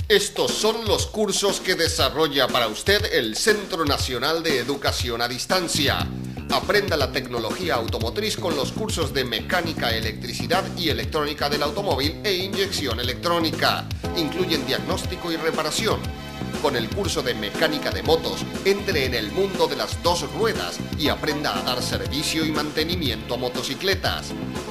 Estos son los cursos que desarrolla para usted el Centro Nacional de Educación a Distancia. Aprenda la tecnología automotriz con los cursos de mecánica, electricidad y electrónica del automóvil e inyección electrónica. Incluyen diagnóstico y reparación. Con el curso de mecánica de motos, entre en el mundo de las dos ruedas y aprenda a dar servicio y mantenimiento a motocicletas.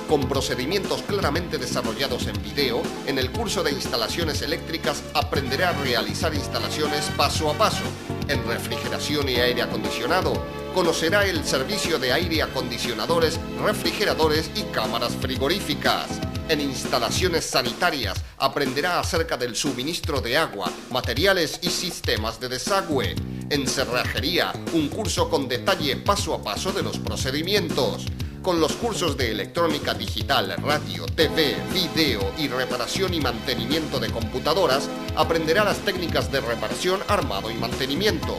Con procedimientos claramente desarrollados en video, en el curso de instalaciones eléctricas aprenderá a realizar instalaciones paso a paso. En refrigeración y aire acondicionado, conocerá el servicio de aire acondicionadores, refrigeradores y cámaras frigoríficas. En instalaciones sanitarias aprenderá acerca del suministro de agua, materiales y sistemas de desagüe. En cerrajería, un curso con detalle paso a paso de los procedimientos. Con los cursos de electrónica digital, radio, TV, video y reparación y mantenimiento de computadoras, aprenderá las técnicas de reparación, armado y mantenimiento.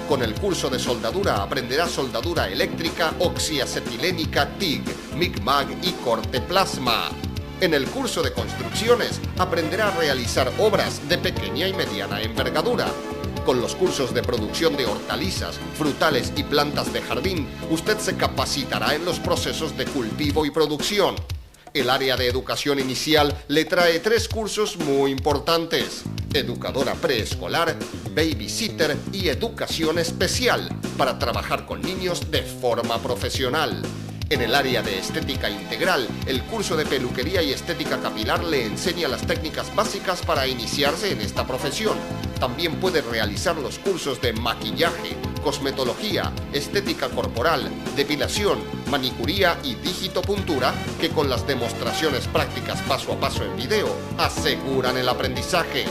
Con el curso de soldadura aprenderá soldadura eléctrica, oxiacetilénica, TIG, MIG-MAG y corte plasma. En el curso de construcciones aprenderá a realizar obras de pequeña y mediana envergadura. Con los cursos de producción de hortalizas, frutales y plantas de jardín, usted se capacitará en los procesos de cultivo y producción. El área de educación inicial le trae 3 cursos muy importantes: educadora preescolar, babysitter y educación especial, para trabajar con niños de forma profesional. En el área de estética integral, el curso de peluquería y estética capilar le enseña las técnicas básicas para iniciarse en esta profesión. También puede realizar los cursos de maquillaje, cosmetología, estética corporal, depilación, manicuría y digitopuntura, que con las demostraciones prácticas paso a paso en video aseguran el aprendizaje.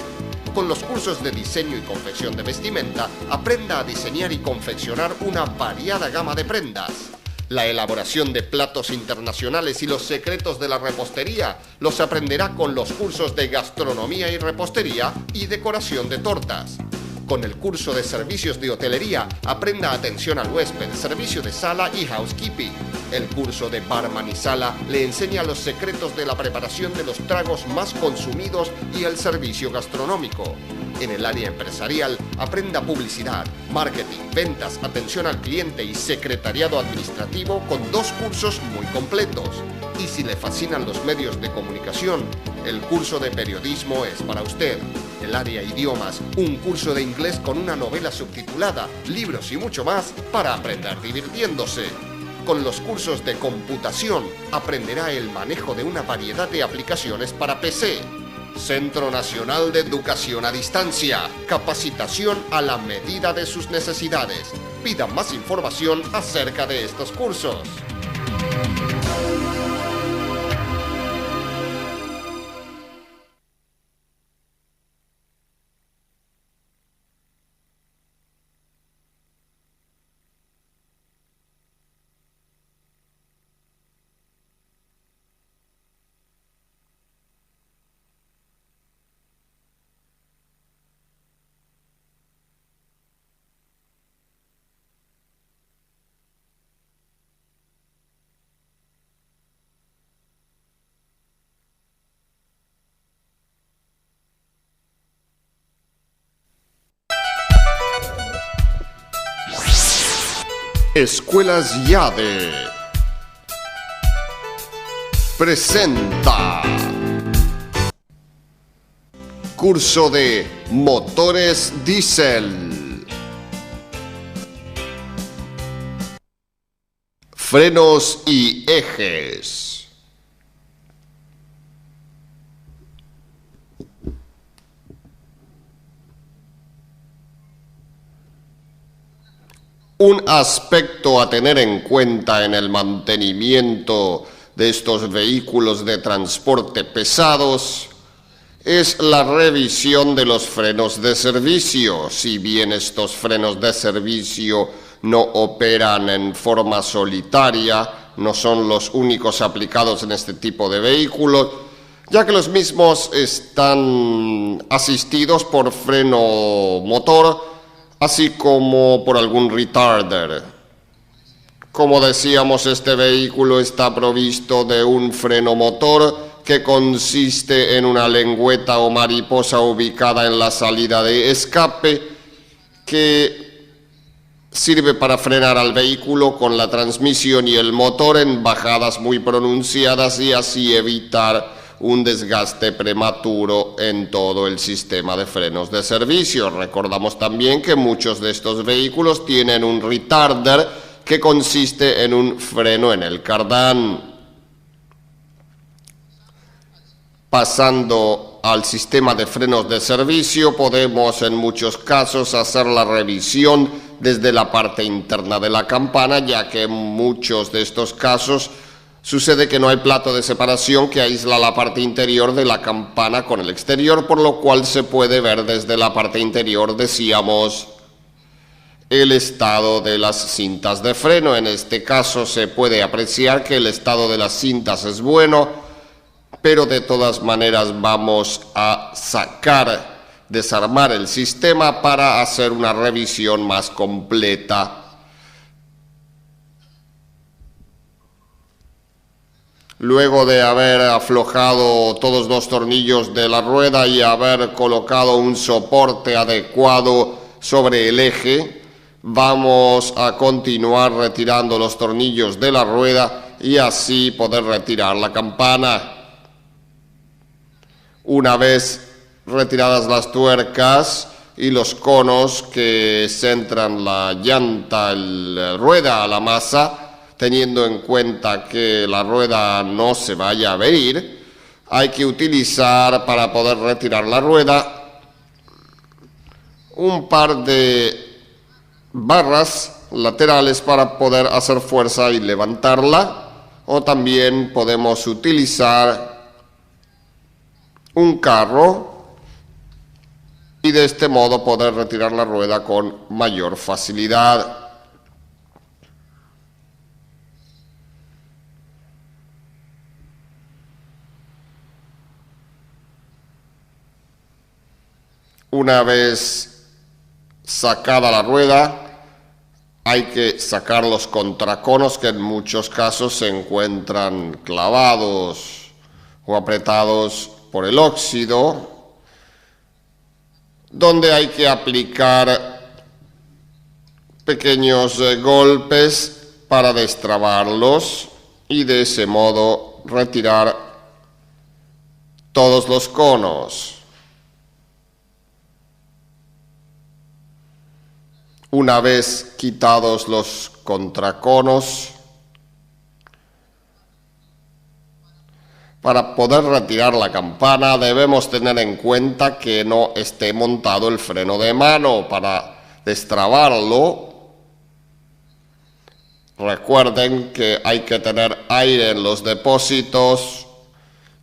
Con los cursos de diseño y confección de vestimenta, aprenda a diseñar y confeccionar una variada gama de prendas. La elaboración de platos internacionales y los secretos de la repostería los aprenderá con los cursos de gastronomía y repostería y decoración de tortas. Con el curso de servicios de hotelería, aprenda atención al huésped, servicio de sala y housekeeping. El curso de barman y sala le enseña los secretos de la preparación de los tragos más consumidos y el servicio gastronómico. En el área empresarial, aprenda publicidad, marketing, ventas, atención al cliente y secretariado administrativo con 2 cursos muy completos. Y si le fascinan los medios de comunicación, el curso de periodismo es para usted. El área idiomas, un curso de inglés con una novela subtitulada, libros y mucho más para aprender divirtiéndose. Con los cursos de computación, aprenderá el manejo de una variedad de aplicaciones para PC. Centro Nacional de Educación a Distancia. Capacitación a la medida de sus necesidades. Pida más información acerca de estos cursos. Escuelas YADE presenta curso de motores diésel, frenos y ejes. Un aspecto a tener en cuenta en el mantenimiento de estos vehículos de transporte pesados es la revisión de los frenos de servicio. Si bien estos frenos de servicio no operan en forma solitaria, no son los únicos aplicados en este tipo de vehículos, ya que los mismos están asistidos por freno motor, así como por algún retarder. Como decíamos, este vehículo está provisto de un freno motor que consiste en una lengüeta o mariposa ubicada en la salida de escape que sirve para frenar al vehículo con la transmisión y el motor en bajadas muy pronunciadas y así evitar un desgaste prematuro en todo el sistema de frenos de servicio. Recordamos también que muchos de estos vehículos tienen un retarder que consiste en un freno en el cardán. Pasando al sistema de frenos de servicio, podemos en muchos casos hacer la revisión desde la parte interna de la campana, ya que en muchos de estos casos sucede que no hay plato de separación que aísla la parte interior de la campana con el exterior, por lo cual se puede ver desde la parte interior, decíamos, el estado de las cintas de freno. En este caso se puede apreciar que el estado de las cintas es bueno, pero de todas maneras vamos a desarmar el sistema para hacer una revisión más completa. Luego de haber aflojado todos los tornillos de la rueda y haber colocado un soporte adecuado sobre el eje, vamos a continuar retirando los tornillos de la rueda y así poder retirar la campana. Una vez retiradas las tuercas y los conos que centran la llanta, la rueda a la masa, teniendo en cuenta que la rueda no se vaya a abrir, hay que utilizar para poder retirar la rueda un par de barras laterales para poder hacer fuerza y levantarla, o también podemos utilizar un carro y de este modo poder retirar la rueda con mayor facilidad. Una vez sacada la rueda, hay que sacar los contraconos que en muchos casos se encuentran clavados o apretados por el óxido, donde hay que aplicar pequeños golpes para destrabarlos y de ese modo retirar todos los conos. Una vez quitados los contraconos, para poder retirar la campana debemos tener en cuenta que no esté montado el freno de mano. Para destrabarlo, recuerden que hay que tener aire en los depósitos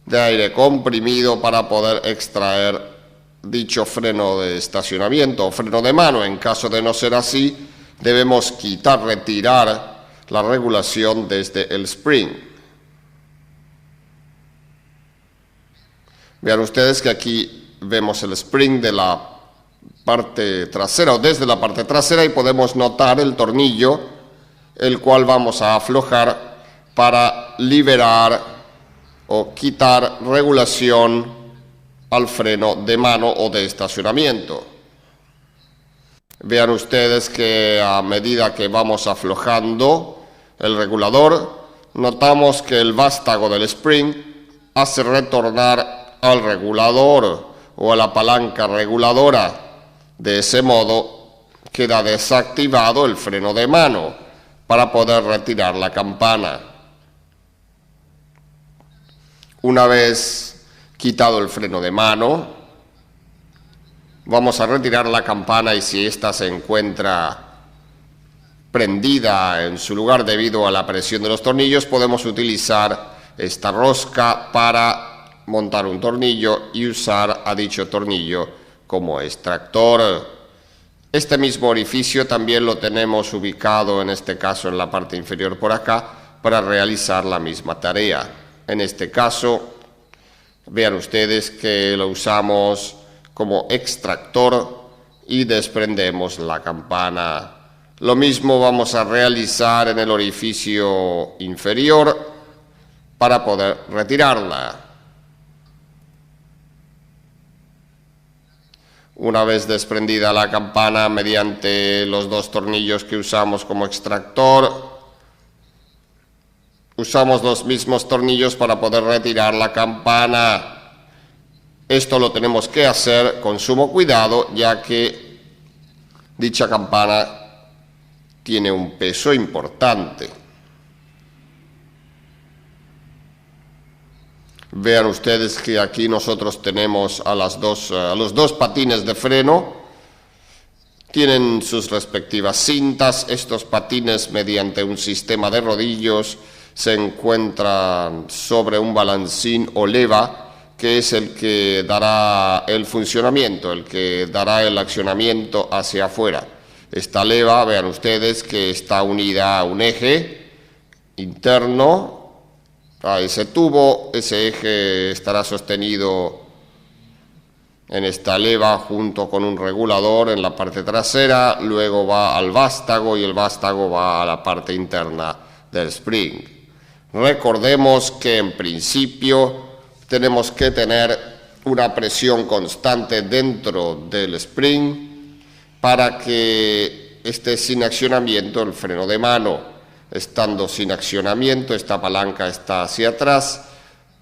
de aire comprimido para poder extraer dicho freno de estacionamiento o freno de mano. En caso de no ser así, debemos retirar la regulación desde el spring. Vean ustedes que aquí vemos el spring de la parte trasera o desde la parte trasera y podemos notar el tornillo, el cual vamos a aflojar para liberar o quitar regulación al freno de mano o de estacionamiento. Vean ustedes que a medida que vamos aflojando el regulador, notamos que el vástago del spring hace retornar al regulador o a la palanca reguladora. De ese modo queda desactivado el freno de mano para poder retirar la campana. Una vez quitado el freno de mano, vamos a retirar la campana y si ésta se encuentra prendida en su lugar debido a la presión de los tornillos, podemos utilizar esta rosca para montar un tornillo y usar a dicho tornillo como extractor. Este mismo orificio también lo tenemos ubicado, en este caso en la parte inferior por acá, para realizar la misma tarea. En este caso, vean ustedes que lo usamos como extractor y desprendemos la campana. Lo mismo vamos a realizar en el orificio inferior para poder retirarla. Una vez desprendida la campana, mediante los dos tornillos que usamos como extractor, usamos los mismos tornillos para poder retirar la campana. Esto lo tenemos que hacer con sumo cuidado, ya que dicha campana tiene un peso importante. Vean ustedes que aquí nosotros tenemos a los dos patines de freno. Tienen sus respectivas cintas. Estos patines, mediante un sistema de rodillos, se encuentran sobre un balancín o leva, que es el que dará el funcionamiento, el que dará el accionamiento hacia afuera. Esta leva, vean ustedes que está unida a un eje interno, a ese tubo. Ese eje estará sostenido en esta leva junto con un regulador en la parte trasera, luego va al vástago y el vástago va a la parte interna del spring. Recordemos que en principio tenemos que tener una presión constante dentro del spring para que esté sin accionamiento el freno de mano. Estando sin accionamiento, esta palanca está hacia atrás,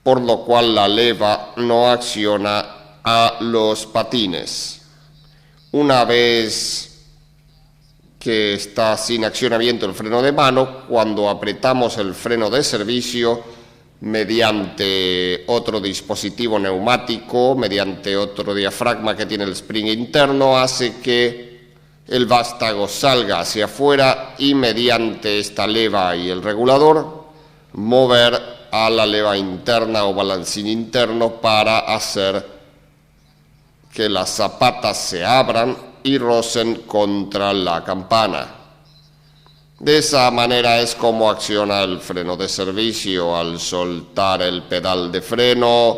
por lo cual la leva no acciona a los patines. Una vez que está sin accionamiento el freno de mano, cuando apretamos el freno de servicio mediante otro dispositivo neumático, mediante otro diafragma que tiene el spring interno, hace que el vástago salga hacia afuera y mediante esta leva y el regulador mover a la leva interna o balancín interno para hacer que las zapatas se abran y rocen contra la campana. De esa manera es como acciona el freno de servicio. Al soltar el pedal de freno,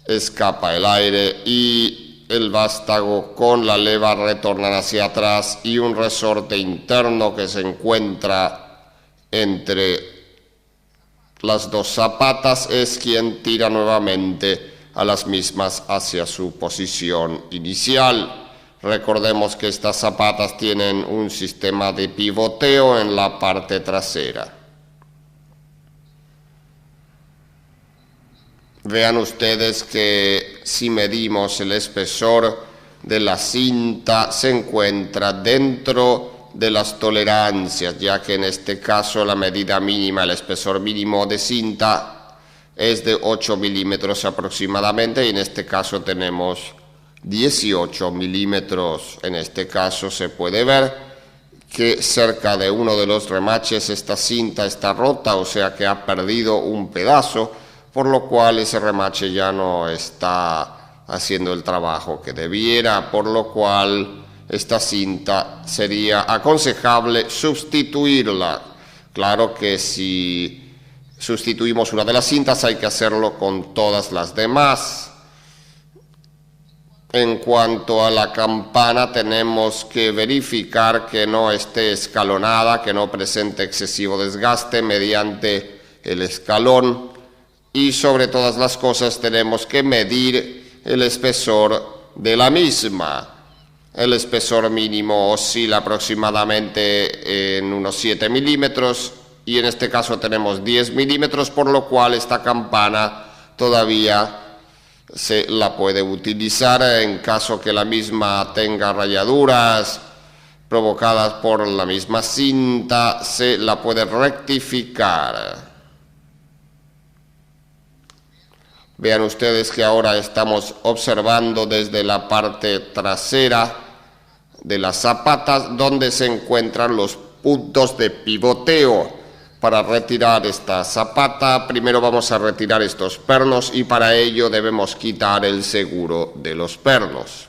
escapa el aire y el vástago con la leva retornan hacia atrás, y un resorte interno que se encuentra entre las dos zapatas es quien tira nuevamente a las mismas hacia su posición inicial. Recordemos que estas zapatas tienen un sistema de pivoteo en la parte trasera. Vean ustedes que si medimos el espesor de la cinta, se encuentra dentro de las tolerancias, ya que en este caso la medida mínima, el espesor mínimo de cinta es de 8 milímetros aproximadamente, y en este caso tenemos 18 milímetros. En este caso se puede ver que cerca de uno de los remaches esta cinta está rota, o sea que ha perdido un pedazo, por lo cual ese remache ya no está haciendo el trabajo que debiera, por lo cual esta cinta sería aconsejable sustituirla. Claro que si sustituimos una de las cintas hay que hacerlo con todas las demás. En cuanto a la campana, tenemos que verificar que no esté escalonada, que no presente excesivo desgaste mediante el escalón. Y sobre todas las cosas tenemos que medir el espesor de la misma. El espesor mínimo oscila aproximadamente en unos 7 milímetros y en este caso tenemos 10 milímetros, por lo cual esta campana todavía se la puede utilizar. En caso que la misma tenga rayaduras provocadas por la misma cinta, se la puede rectificar. Vean ustedes que ahora estamos observando desde la parte trasera de las zapatas donde se encuentran los puntos de pivoteo. Para retirar esta zapata, primero vamos a retirar estos pernos y para ello debemos quitar el seguro de los pernos.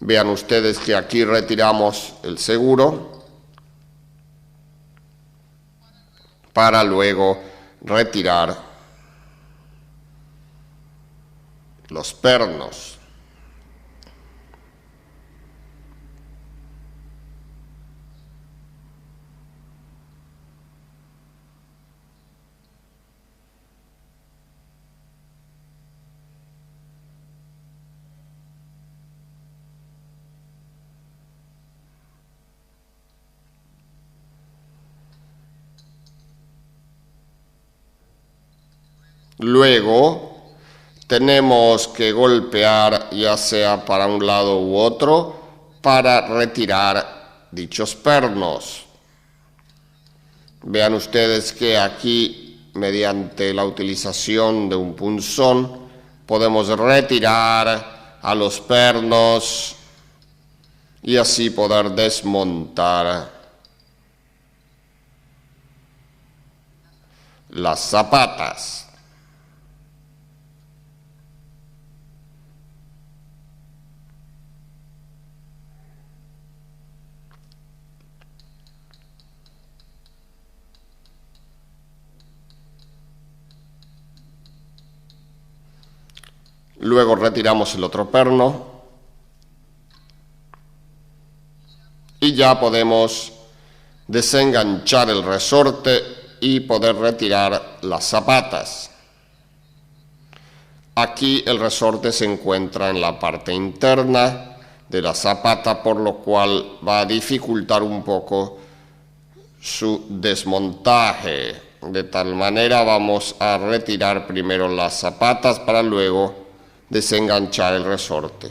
Vean ustedes que aquí retiramos el seguro para luego retirar los pernos. Luego tenemos que golpear ya sea para un lado u otro para retirar dichos pernos. Vean ustedes que aquí, mediante la utilización de un punzón, podemos retirar a los pernos y así poder desmontar las zapatas. Luego retiramos el otro perno y ya podemos desenganchar el resorte y poder retirar las zapatas. Aquí el resorte se encuentra en la parte interna de la zapata, por lo cual va a dificultar un poco su desmontaje. De tal manera vamos a retirar primero las zapatas para luego desenganchar el resorte.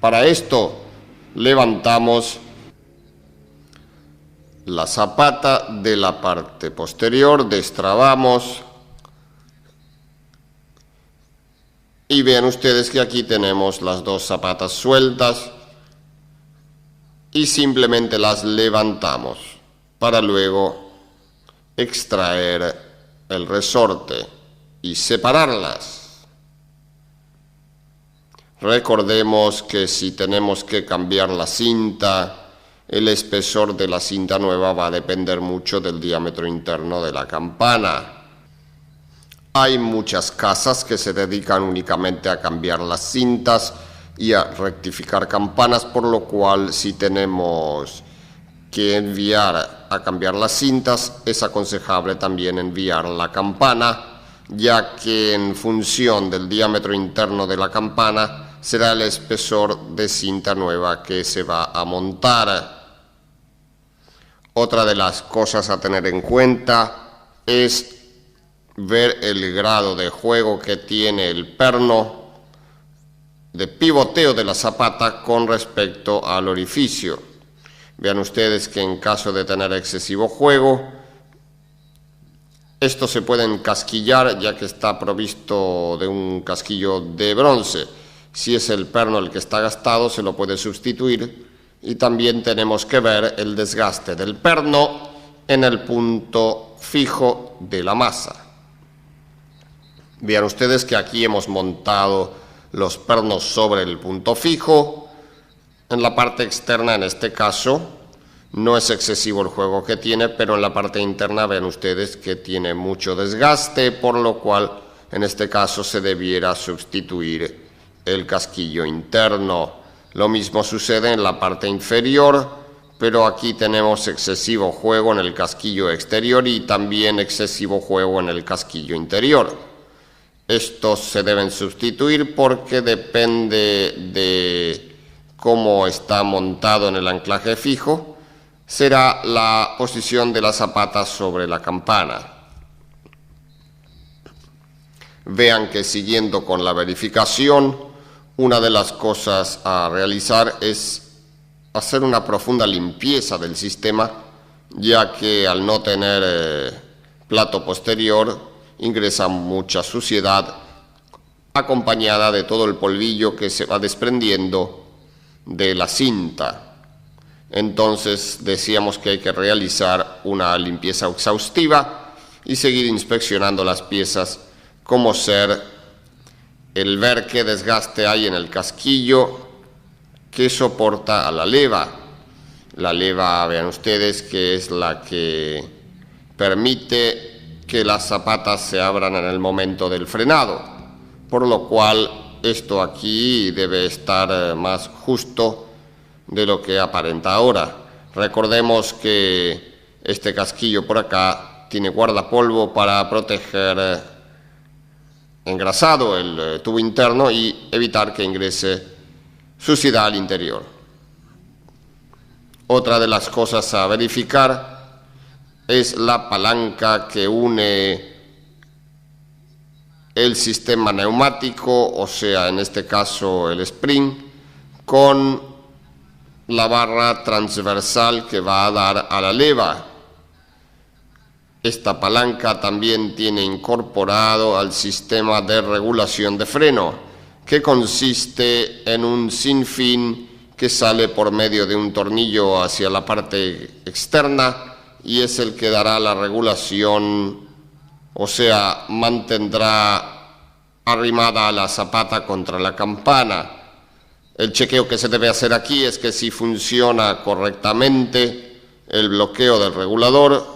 Para esto levantamos la zapata de la parte posterior, destrabamos y vean ustedes que aquí tenemos las dos zapatas sueltas y simplemente las levantamos para luego extraer el resorte y separarlas. Recordemos que si tenemos que cambiar la cinta, el espesor de la cinta nueva va a depender mucho del diámetro interno de la campana. Hay muchas casas que se dedican únicamente a cambiar las cintas y a rectificar campanas, por lo cual si tenemos que enviar a cambiar las cintas, es aconsejable también enviar la campana, ya que en función del diámetro interno de la campana será el espesor de cinta nueva que se va a montar. Otra de las cosas a tener en cuenta es ver el grado de juego que tiene el perno de pivoteo de la zapata con respecto al orificio. Vean ustedes que en caso de tener excesivo juego, estos se pueden casquillar, ya que está provisto de un casquillo de bronce. Si es el perno el que está gastado, se lo puede sustituir. Y también tenemos que ver el desgaste del perno en el punto fijo de la masa. Vean ustedes que aquí hemos montado los pernos sobre el punto fijo. En la parte externa, en este caso, no es excesivo el juego que tiene, pero en la parte interna ven ustedes que tiene mucho desgaste, por lo cual en este caso se debiera sustituir el casquillo interno. Lo mismo sucede en la parte inferior, pero aquí tenemos excesivo juego en el casquillo exterior y también excesivo juego en el casquillo interior. Estos se deben sustituir porque depende de cómo está montado en el anclaje fijo, será la posición de la zapata sobre la campana. Vean que siguiendo con la verificación, una de las cosas a realizar es hacer una profunda limpieza del sistema, ya que al no tener plato posterior ingresa mucha suciedad acompañada de todo el polvillo que se va desprendiendo de la cinta. Entonces decíamos que hay que realizar una limpieza exhaustiva y seguir inspeccionando las piezas, como ser el ver qué desgaste hay en el casquillo que soporta a la leva. La leva, vean ustedes, que es la que permite que las zapatas se abran en el momento del frenado, por lo cual esto aquí debe estar más justo de lo que aparenta ahora. Recordemos que este casquillo por acá tiene guardapolvo para proteger engrasado el tubo interno y evitar que ingrese suciedad al interior. Otra de las cosas a verificar es la palanca que une el sistema neumático, o sea, en este caso el spring, con la barra transversal que va a dar a la leva. Esta palanca también tiene incorporado al sistema de regulación de freno, que consiste en un sinfín que sale por medio de un tornillo hacia la parte externa y es el que dará la regulación, o sea, mantendrá arrimada la zapata contra la campana. El chequeo que se debe hacer aquí es que si funciona correctamente el bloqueo del regulador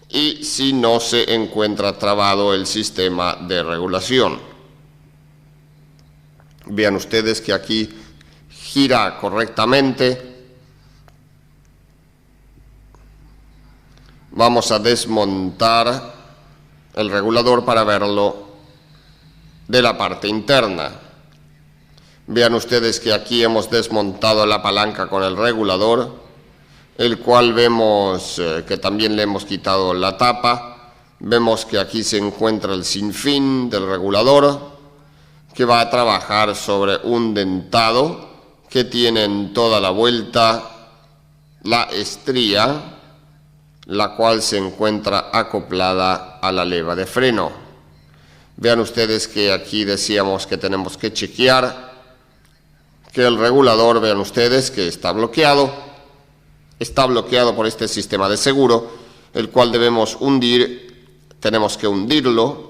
y si no se encuentra trabado el sistema de regulación. Vean ustedes que aquí gira correctamente. Vamos a desmontar el regulador para verlo de la parte interna. Vean ustedes que aquí hemos desmontado la palanca con el regulador, el cual vemos que también le hemos quitado la tapa. Vemos que aquí se encuentra el sinfín del regulador, que va a trabajar sobre un dentado que tiene en toda la vuelta la estría, la cual se encuentra acoplada a la leva de freno. Vean ustedes que aquí decíamos que tenemos que chequear que el regulador, vean ustedes que está bloqueado por este sistema de seguro, el cual debemos hundir, tenemos que hundirlo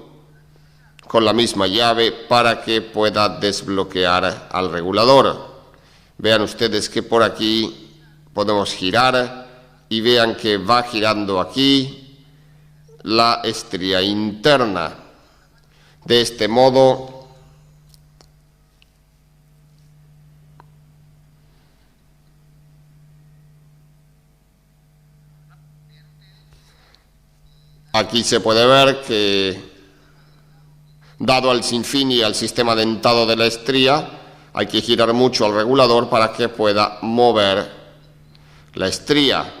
con la misma llave para que pueda desbloquear al regulador. Vean ustedes que por aquí podemos girar y vean que va girando aquí la estría interna. De este modo, aquí se puede ver que, dado al sinfín y al sistema dentado de la estría, hay que girar mucho al regulador para que pueda mover la estría.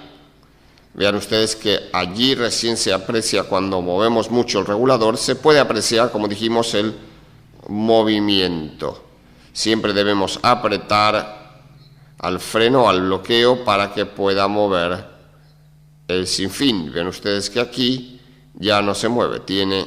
Vean ustedes que allí recién se aprecia, cuando movemos mucho el regulador, se puede apreciar, como dijimos, el movimiento. Siempre debemos apretar al freno, al bloqueo, para que pueda mover el sinfín. Ven ustedes que aquí ya no se mueve, tiene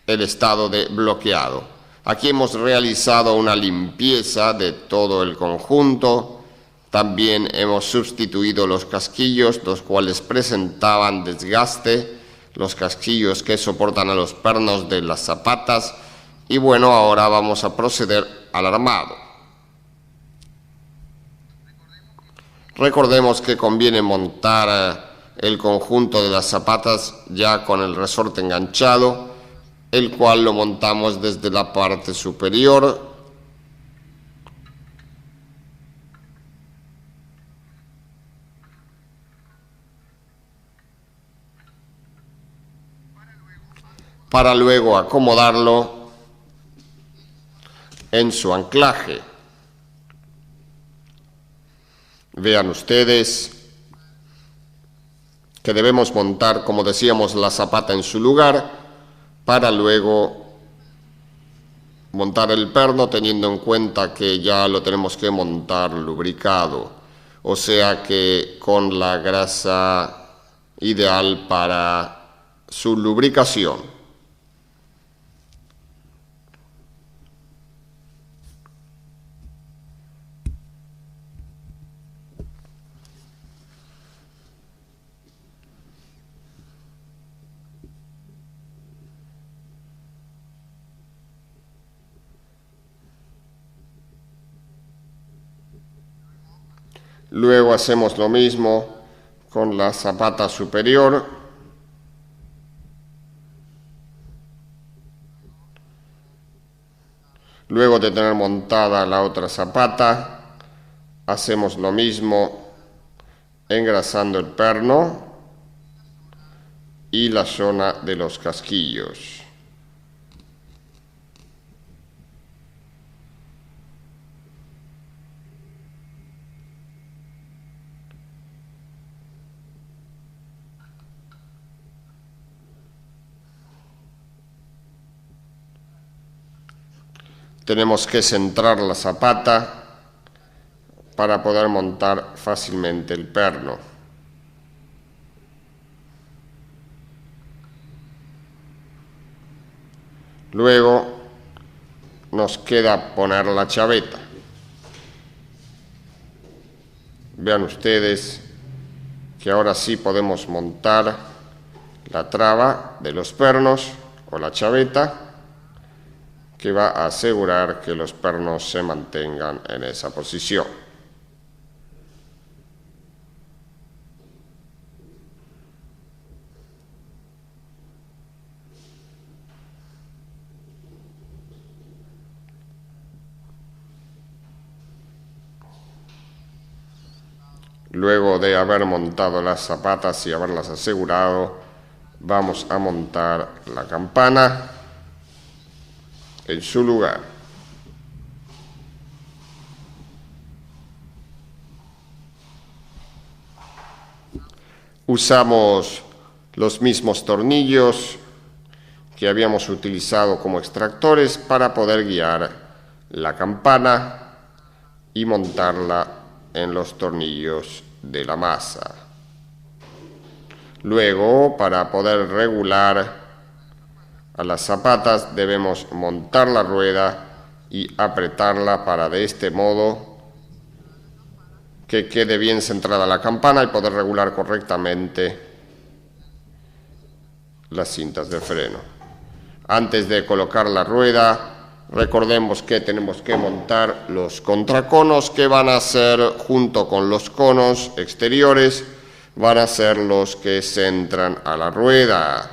el estado de bloqueado. Aquí hemos realizado una limpieza de todo el conjunto. También hemos sustituido los casquillos, los cuales presentaban desgaste, los casquillos que soportan a los pernos de las zapatas. Y bueno, ahora vamos a proceder al armado. Recordemos que conviene montar el conjunto de las zapatas ya con el resorte enganchado, el cual lo montamos desde la parte superior. Para luego acomodarlo en su anclaje. Vean ustedes que debemos montar, como decíamos, la zapata en su lugar, para luego montar el perno, teniendo en cuenta que ya lo tenemos que montar lubricado, o sea que con la grasa ideal para su lubricación. Luego hacemos lo mismo con la zapata superior. Luego de tener montada la otra zapata, hacemos lo mismo engrasando el perno y la zona de los casquillos. tenemos que centrar la zapata para poder montar fácilmente el perno. Luego nos queda poner la chaveta. Vean ustedes que ahora sí podemos montar la traba de los pernos o la chaveta, que va a asegurar que los pernos se mantengan en esa posición. Luego de haber montado las zapatas y haberlas asegurado, vamos a montar la campana en su lugar. Usamos los mismos tornillos que habíamos utilizado como extractores para poder guiar la campana y montarla en los tornillos de la masa. Luego, para poder regular a las zapatas, debemos montar la rueda y apretarla para de este modo que quede bien centrada la campana y poder regular correctamente las cintas de freno. Antes de colocar la rueda, recordemos que tenemos que montar los contraconos, que van a ser, junto con los conos exteriores, van a ser los que centran a la rueda.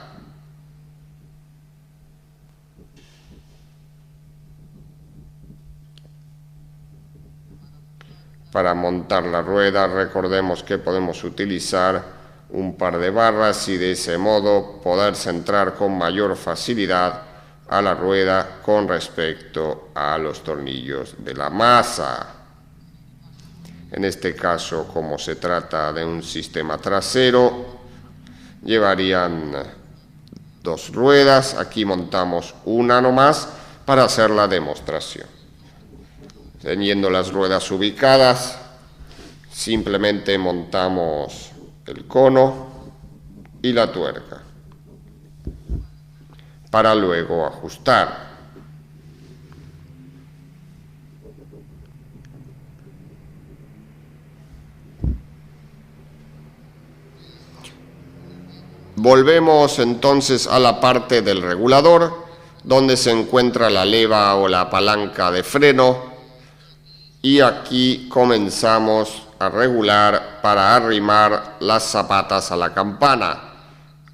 Para montar la rueda, recordemos que podemos utilizar un par de barras y de ese modo poder centrar con mayor facilidad a la rueda con respecto a los tornillos de la masa. En este caso, como se trata de un sistema trasero, llevarían dos ruedas. Aquí montamos una nomás para hacer la demostración. Teniendo las ruedas ubicadas, simplemente montamos el cono y la tuerca para luego ajustar. Volvemos entonces a la parte del regulador, donde se encuentra la leva o la palanca de freno, y aquí comenzamos a regular para arrimar las zapatas a la campana.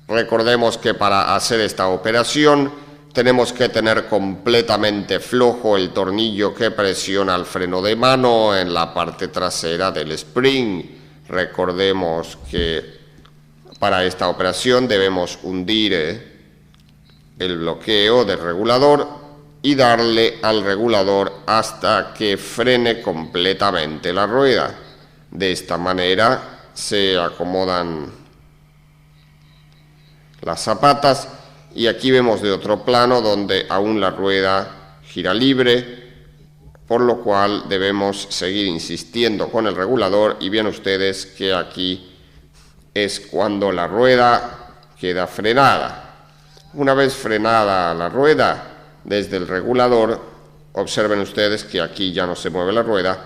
Recordemos que para hacer esta operación tenemos que tener completamente flojo el tornillo que presiona el freno de mano en la parte trasera del spring. Recordemos que para esta operación debemos hundir el bloqueo del regulador y darle al regulador hasta que frene completamente la rueda. De esta manera se acomodan las zapatas, y aquí vemos de otro plano donde aún la rueda gira libre, por lo cual debemos seguir insistiendo con el regulador, y vean ustedes que aquí es cuando la rueda queda frenada. Una vez frenada la rueda desde el regulador, observen ustedes que aquí ya no se mueve la rueda.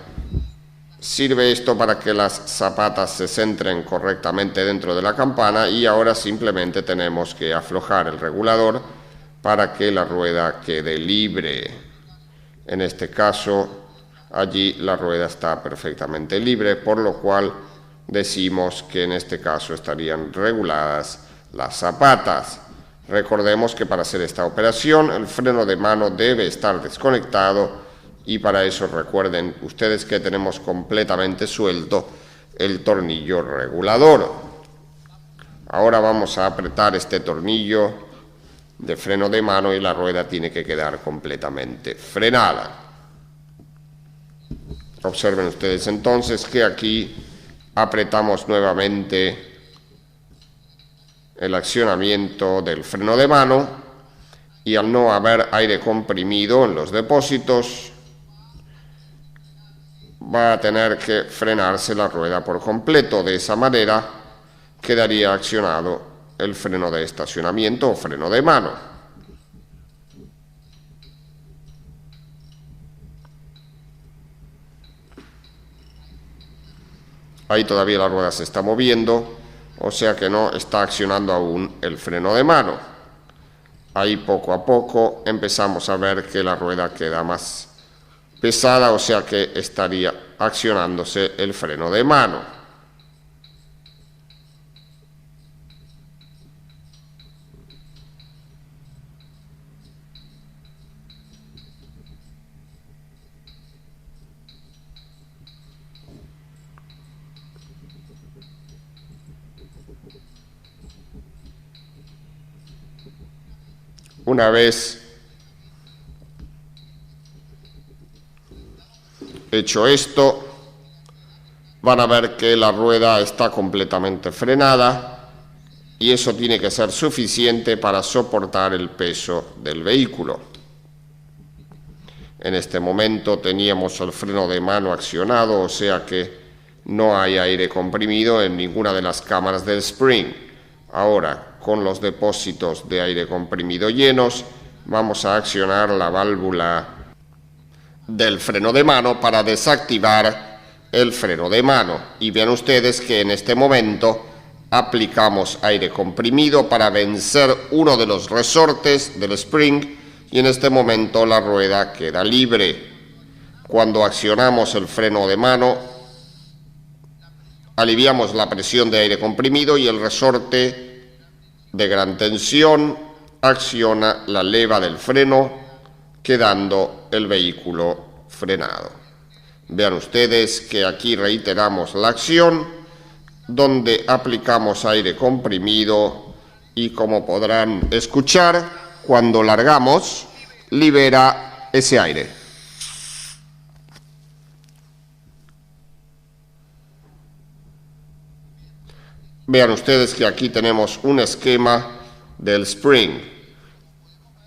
Sirve esto para que las zapatas se centren correctamente dentro de la campana, y ahora simplemente tenemos que aflojar el regulador para que la rueda quede libre. En este caso, allí la rueda está perfectamente libre, por lo cual decimos que en este caso estarían reguladas las zapatas. Recordemos que para hacer esta operación el freno de mano debe estar desconectado, y para eso recuerden ustedes que tenemos completamente suelto el tornillo regulador. Ahora vamos a apretar este tornillo de freno de mano y la rueda tiene que quedar completamente frenada. Observen ustedes entonces que aquí apretamos nuevamente el accionamiento del freno de mano, y al no haber aire comprimido en los depósitos, va a tener que frenarse la rueda por completo. De esa manera quedaría accionado el freno de estacionamiento o freno de mano. Ahí todavía la rueda se está moviendo, o sea que no está accionando aún el freno de mano. Ahí poco a poco empezamos a ver que la rueda queda más pesada, o sea que estaría accionándose el freno de mano. Una vez hecho esto, van a ver que la rueda está completamente frenada y eso tiene que ser suficiente para soportar el peso del vehículo. En este momento teníamos el freno de mano accionado, o sea que no hay aire comprimido en ninguna de las cámaras del Spring. Ahora, con los depósitos de aire comprimido llenos, vamos a accionar la válvula del freno de mano para desactivar el freno de mano. Y vean ustedes que en este momento aplicamos aire comprimido para vencer uno de los resortes del Spring y en este momento la rueda queda libre. Cuando accionamos el freno de mano, aliviamos la presión de aire comprimido y el resorte de gran tensión acciona la leva del freno, quedando el vehículo frenado. Vean ustedes que aquí reiteramos la acción donde aplicamos aire comprimido y, como podrán escuchar, cuando largamos libera ese aire. Vean ustedes que aquí tenemos un esquema del Spring.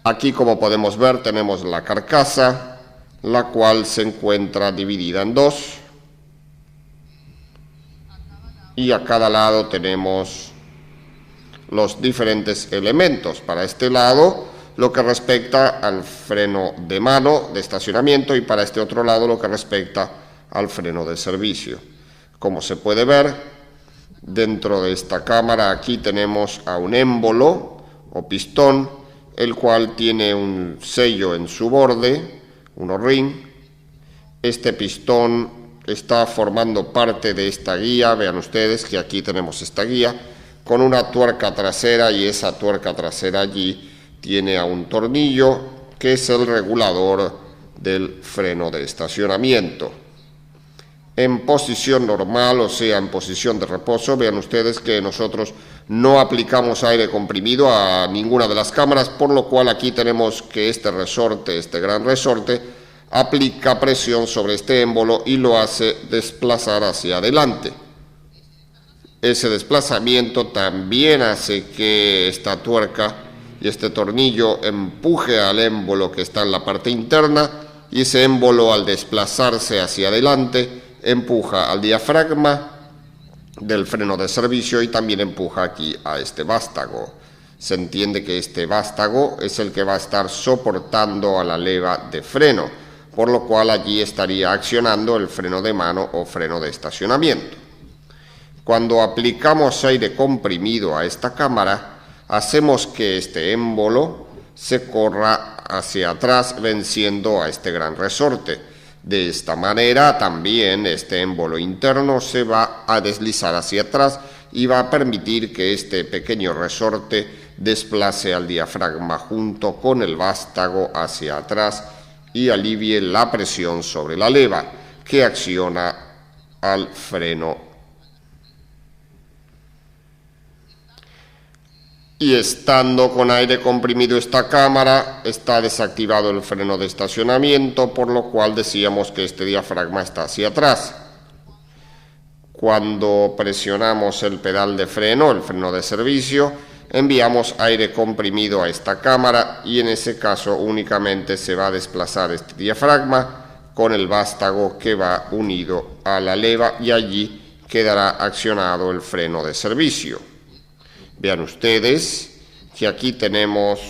Aquí, como podemos ver, tenemos la carcasa, la cual se encuentra dividida en dos. Y a cada lado tenemos los diferentes elementos. Para este lado, lo que respecta al freno de mano de estacionamiento y para este otro lado, lo que respecta al freno de servicio. Como se puede ver, dentro de esta cámara aquí tenemos a un émbolo o pistón, el cual tiene un sello en su borde, un O-ring. Este pistón está formando parte de esta guía. Vean ustedes que aquí tenemos esta guía con una tuerca trasera y esa tuerca trasera allí tiene a un tornillo que es el regulador del freno de estacionamiento. En posición normal, o sea, en posición de reposo, vean ustedes que nosotros no aplicamos aire comprimido a ninguna de las cámaras, por lo cual aquí tenemos que este resorte, este gran resorte, aplica presión sobre este émbolo y lo hace desplazar hacia adelante. Ese desplazamiento también hace que esta tuerca y este tornillo empuje al émbolo que está en la parte interna y ese émbolo, al desplazarse hacia adelante, empuja al diafragma del freno de servicio y también empuja aquí a este vástago. Se entiende que este vástago es el que va a estar soportando a la leva de freno, por lo cual allí estaría accionando el freno de mano o freno de estacionamiento. Cuando aplicamos aire comprimido a esta cámara, hacemos que este émbolo se corra hacia atrás venciendo a este gran resorte. De esta manera también este émbolo interno se va a deslizar hacia atrás y va a permitir que este pequeño resorte desplace al diafragma junto con el vástago hacia atrás y alivie la presión sobre la leva que acciona al freno. Y estando con aire comprimido esta cámara, está desactivado el freno de estacionamiento, por lo cual decíamos que este diafragma está hacia atrás. Cuando presionamos el pedal de freno, el freno de servicio, enviamos aire comprimido a esta cámara y en ese caso únicamente se va a desplazar este diafragma con el vástago que va unido a la leva y allí quedará accionado el freno de servicio. Vean ustedes que aquí tenemos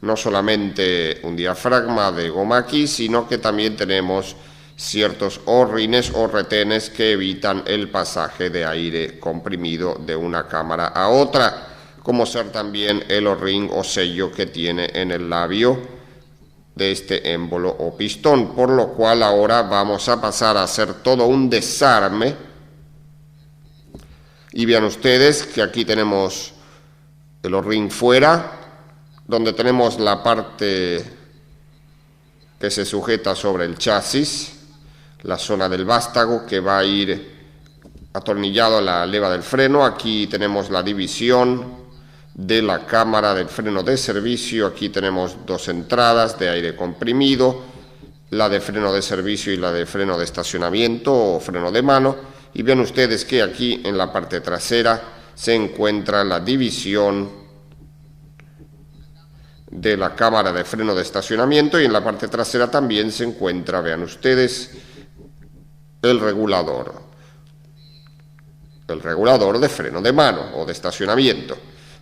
no solamente un diafragma de goma aquí, sino que también tenemos ciertos O-rines o retenes que evitan el pasaje de aire comprimido de una cámara a otra, como ser también el O-ring o sello que tiene en el labio de este émbolo o pistón, por lo cual ahora vamos a pasar a hacer todo un desarme. Y vean ustedes que aquí tenemos el O-ring fuera, donde tenemos la parte que se sujeta sobre el chasis, la zona del vástago que va a ir atornillado a la leva del freno. Aquí tenemos la división de la cámara del freno de servicio. Aquí tenemos dos entradas de aire comprimido, la de freno de servicio y la de freno de estacionamiento o freno de mano. Y ven ustedes que aquí en la parte trasera se encuentra la división de la cámara de freno de estacionamiento y en la parte trasera también se encuentra, vean ustedes, el regulador de freno de mano o de estacionamiento,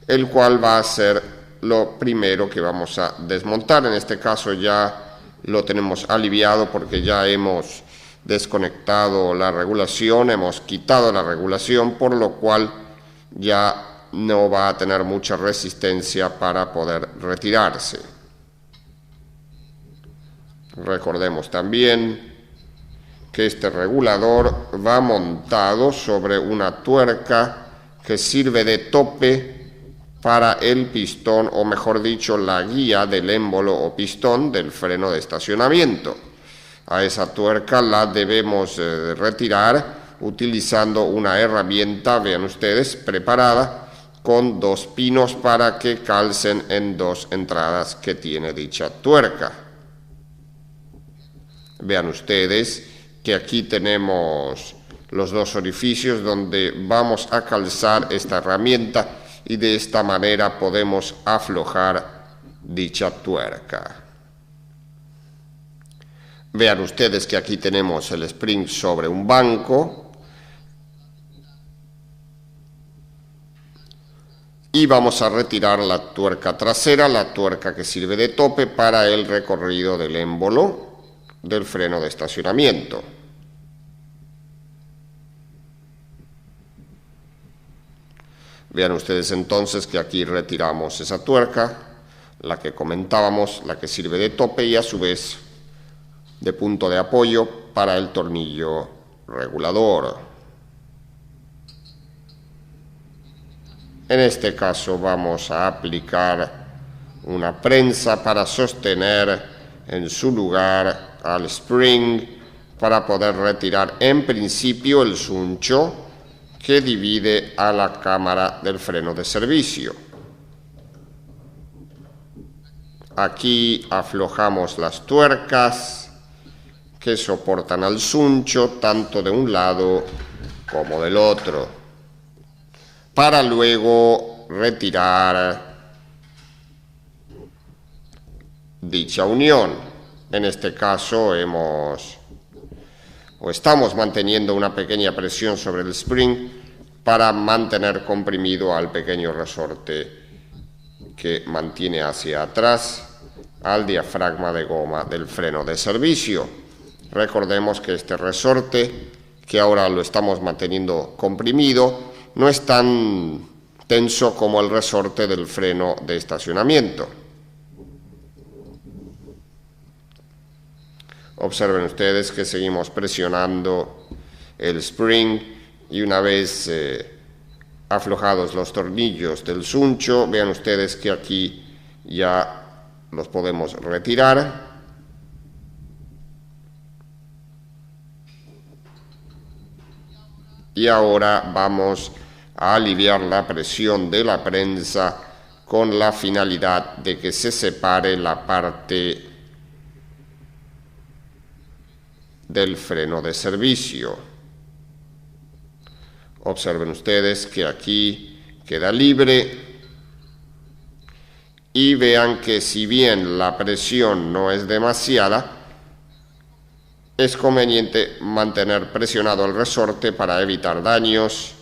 el cual va a ser lo primero que vamos a desmontar. En este caso ya lo tenemos aliviado porque ya hemos desconectado la regulación, hemos quitado la regulación, por lo cual ya no va a tener mucha resistencia para poder retirarse. Recordemos también que este regulador va montado sobre una tuerca que sirve de tope para el pistón, o mejor dicho, la guía del émbolo o pistón del freno de estacionamiento. A esa tuerca la debemos retirar utilizando una herramienta, vean ustedes, preparada con dos pinos para que calcen en dos entradas que tiene dicha tuerca. Vean ustedes que aquí tenemos los dos orificios donde vamos a calzar esta herramienta y de esta manera podemos aflojar dicha tuerca. Vean ustedes que aquí tenemos el spring sobre un banco y vamos a retirar la tuerca trasera, la tuerca que sirve de tope para el recorrido del émbolo del freno de estacionamiento. Vean ustedes entonces que aquí retiramos esa tuerca, la que comentábamos, la que sirve de tope y a su vez de punto de apoyo para el tornillo regulador. En este caso vamos a aplicar una prensa para sostener en su lugar al spring para poder retirar en principio el suncho que divide a la cámara del freno de servicio. Aquí aflojamos las tuercas que soportan al suncho tanto de un lado como del otro, para luego retirar dicha unión. En este caso estamos manteniendo una pequeña presión sobre el spring para mantener comprimido al pequeño resorte que mantiene hacia atrás al diafragma de goma del freno de servicio. Recordemos que este resorte, que ahora lo estamos manteniendo comprimido, no es tan tenso como el resorte del freno de estacionamiento. Observen ustedes que seguimos presionando el spring y una vez aflojados los tornillos del suncho, vean ustedes que aquí ya los podemos retirar. Y ahora vamos a aliviar la presión de la prensa con la finalidad de que se separe la parte del freno de servicio. Observen ustedes que aquí queda libre y vean que si bien la presión no es demasiada, es conveniente mantener presionado el resorte para evitar daños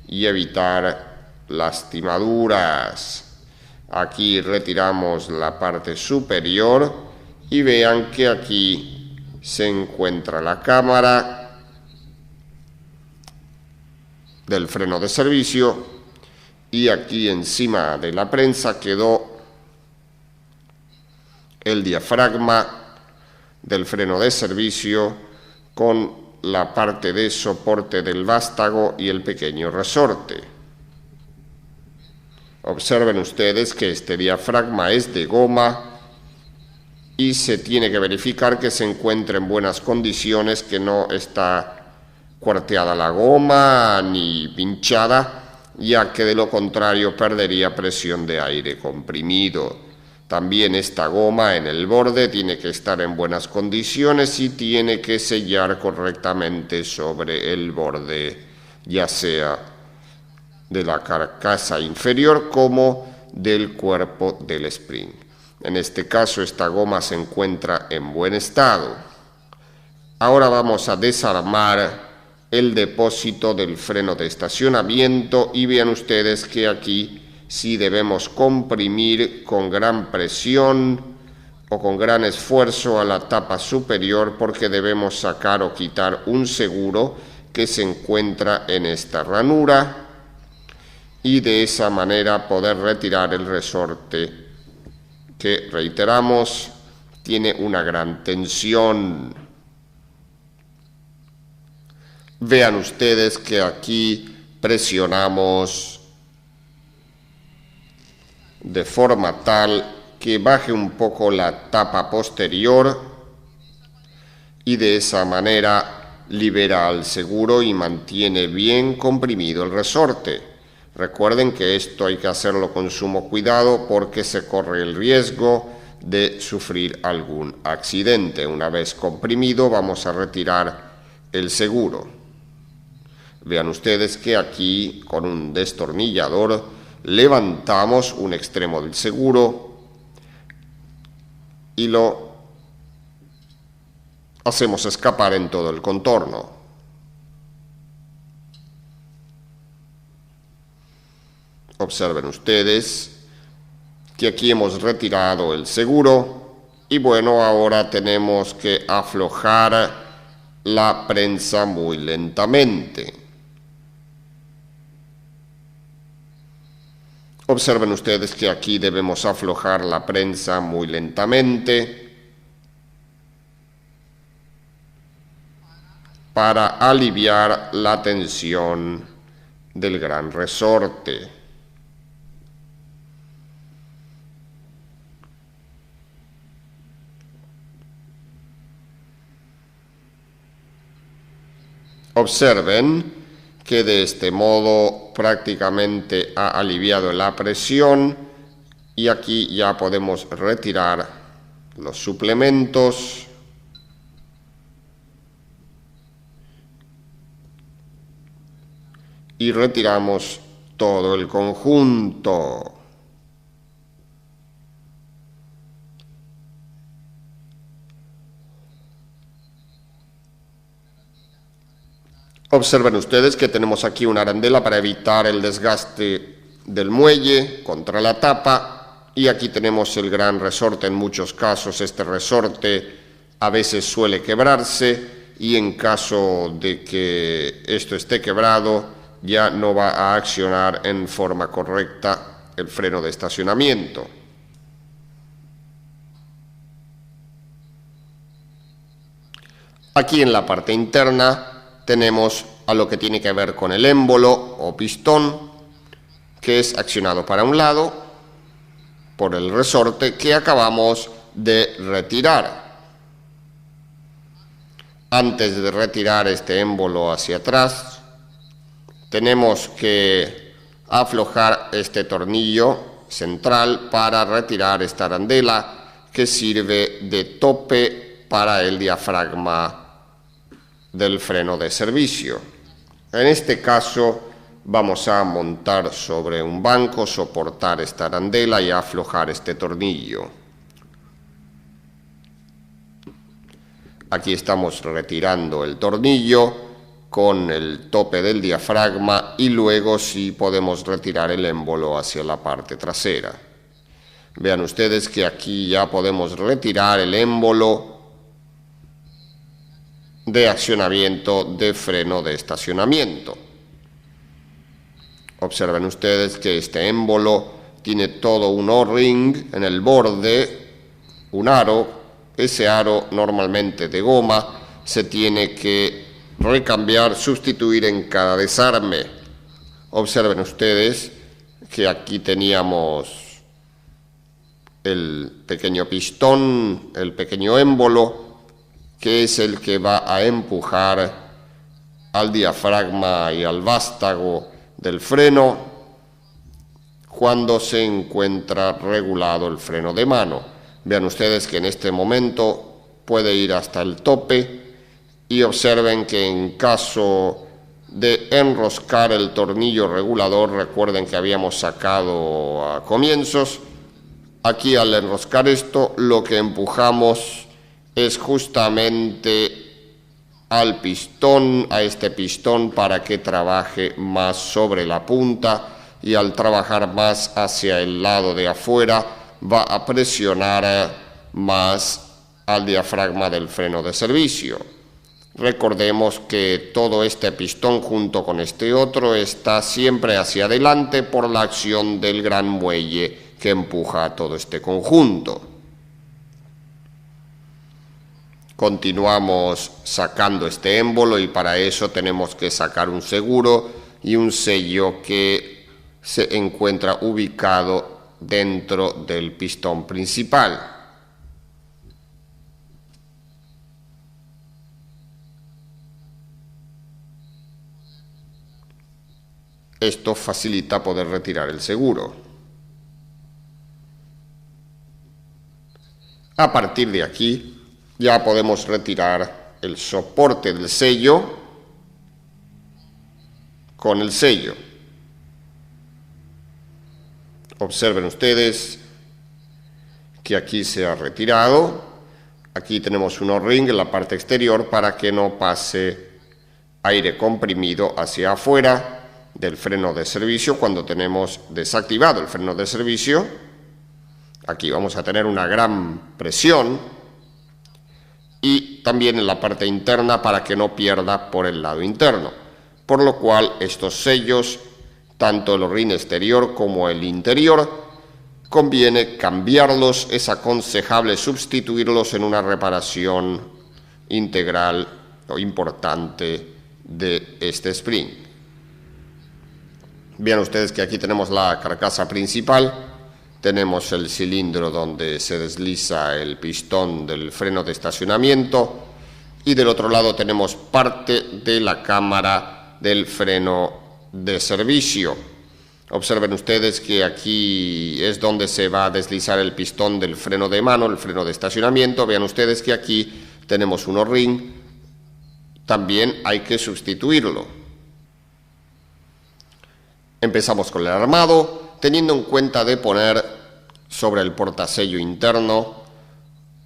y evitar lastimaduras. Aquí retiramos la parte superior y vean que aquí se encuentra la cámara del freno de servicio y aquí encima de la prensa quedó el diafragma del freno de servicio con la parte de soporte del vástago y el pequeño resorte. Observen ustedes que este diafragma es de goma y se tiene que verificar que se encuentre en buenas condiciones, que no está cuarteada la goma ni pinchada, ya que de lo contrario perdería presión de aire comprimido. También esta goma en el borde tiene que estar en buenas condiciones y tiene que sellar correctamente sobre el borde, ya sea de la carcasa inferior como del cuerpo del spring. En este caso esta goma se encuentra en buen estado. Ahora vamos a desarmar el depósito del freno de estacionamiento y vean ustedes que aquí sí debemos comprimir con gran presión o con gran esfuerzo a la tapa superior, porque debemos sacar o quitar un seguro que se encuentra en esta ranura y de esa manera poder retirar el resorte que, reiteramos, tiene una gran tensión. Vean ustedes que aquí presionamos de forma tal que baje un poco la tapa posterior y de esa manera libera al seguro y mantiene bien comprimido el resorte. Recuerden que esto hay que hacerlo con sumo cuidado porque se corre el riesgo de sufrir algún accidente. Una vez comprimido vamos a retirar el seguro. Vean ustedes que aquí con un destornillador levantamos un extremo del seguro y lo hacemos escapar en todo el contorno. Observen ustedes que aquí hemos retirado el seguro y bueno, ahora tenemos que aflojar la prensa muy lentamente. Observen ustedes que aquí debemos aflojar la prensa muy lentamente para aliviar la tensión del gran resorte. Observen que de este modo prácticamente ha aliviado la presión y aquí ya podemos retirar los suplementos y retiramos todo el conjunto. Observen ustedes que tenemos aquí una arandela para evitar el desgaste del muelle contra la tapa y aquí tenemos el gran resorte. En muchos casos este resorte a veces suele quebrarse y en caso de que esto esté quebrado ya no va a accionar en forma correcta el freno de estacionamiento. Aquí en la parte interna tenemos a lo que tiene que ver con el émbolo o pistón, que es accionado para un lado por el resorte que acabamos de retirar. Antes de retirar este émbolo hacia atrás, tenemos que aflojar este tornillo central para retirar esta arandela que sirve de tope para el diafragma del freno de servicio. En este caso vamos a montar sobre un banco, soportar esta arandela y aflojar este tornillo. Aquí estamos retirando el tornillo con el tope del diafragma y luego sí podemos retirar el émbolo hacia la parte trasera. Vean ustedes que aquí ya podemos retirar el émbolo de accionamiento de freno de estacionamiento. Observen ustedes que este émbolo tiene todo un O-ring en el borde, un aro. Ese aro, normalmente de goma, se tiene que recambiar, sustituir en cada desarme. Observen ustedes que aquí teníamos el pequeño pistón, el pequeño émbolo, que es el que va a empujar al diafragma y al vástago del freno cuando se encuentra regulado el freno de mano. Vean ustedes que en este momento puede ir hasta el tope y observen que en caso de enroscar el tornillo regulador, recuerden que habíamos sacado a comienzos, aquí al enroscar esto lo que empujamos es justamente al pistón, a este pistón, para que trabaje más sobre la punta, y al trabajar más hacia el lado de afuera va a presionar más al diafragma del freno de servicio. Recordemos que todo este pistón junto con este otro está siempre hacia adelante por la acción del gran muelle que empuja a todo este conjunto. Continuamos sacando este émbolo y para eso tenemos que sacar un seguro y un sello que se encuentra ubicado dentro del pistón principal. Esto facilita poder retirar el seguro. A partir de aquí ya podemos retirar el soporte del sello con el sello. Observen ustedes que aquí se ha retirado. Aquí tenemos un O-ring en la parte exterior para que no pase aire comprimido hacia afuera del freno de servicio cuando tenemos desactivado el freno de servicio. Aquí vamos a tener una gran presión y también en la parte interna para que no pierda por el lado interno, por lo cual estos sellos, tanto el O-ring exterior como el interior, conviene cambiarlos. Es aconsejable sustituirlos en una reparación integral o importante de este spring. Vean ustedes que aquí tenemos la carcasa principal, tenemos el cilindro donde se desliza el pistón del freno de estacionamiento y del otro lado tenemos parte de la cámara del freno de servicio. Observen ustedes que aquí es donde se va a deslizar el pistón del freno de mano, el freno de estacionamiento. Vean ustedes que aquí tenemos un O-ring, también hay que sustituirlo. Empezamos con el armado, teniendo en cuenta de poner sobre el portasello interno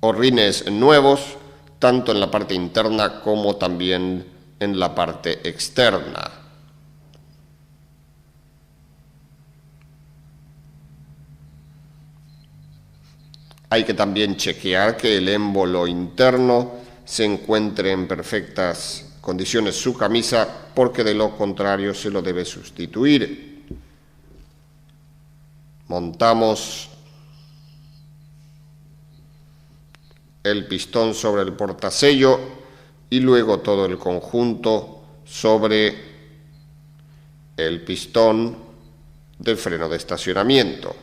O-rines nuevos, tanto en la parte interna como también en la parte externa. Hay que también chequear que el émbolo interno se encuentre en perfectas condiciones su camisa, porque de lo contrario se lo debe sustituir. Montamos el pistón sobre el portasello y luego todo el conjunto sobre el pistón del freno de estacionamiento.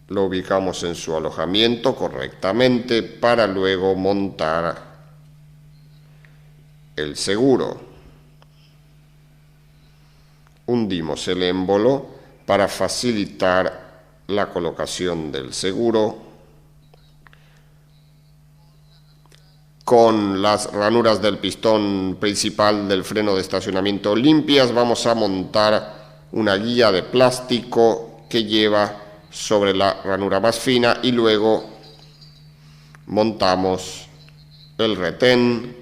Lo ubicamos en su alojamiento correctamente para luego montar el seguro. Hundimos el émbolo para facilitar la colocación del seguro con las ranuras del pistón principal del freno de estacionamiento limpias, vamos a montar una guía de plástico que lleva sobre la ranura más fina y luego montamos el retén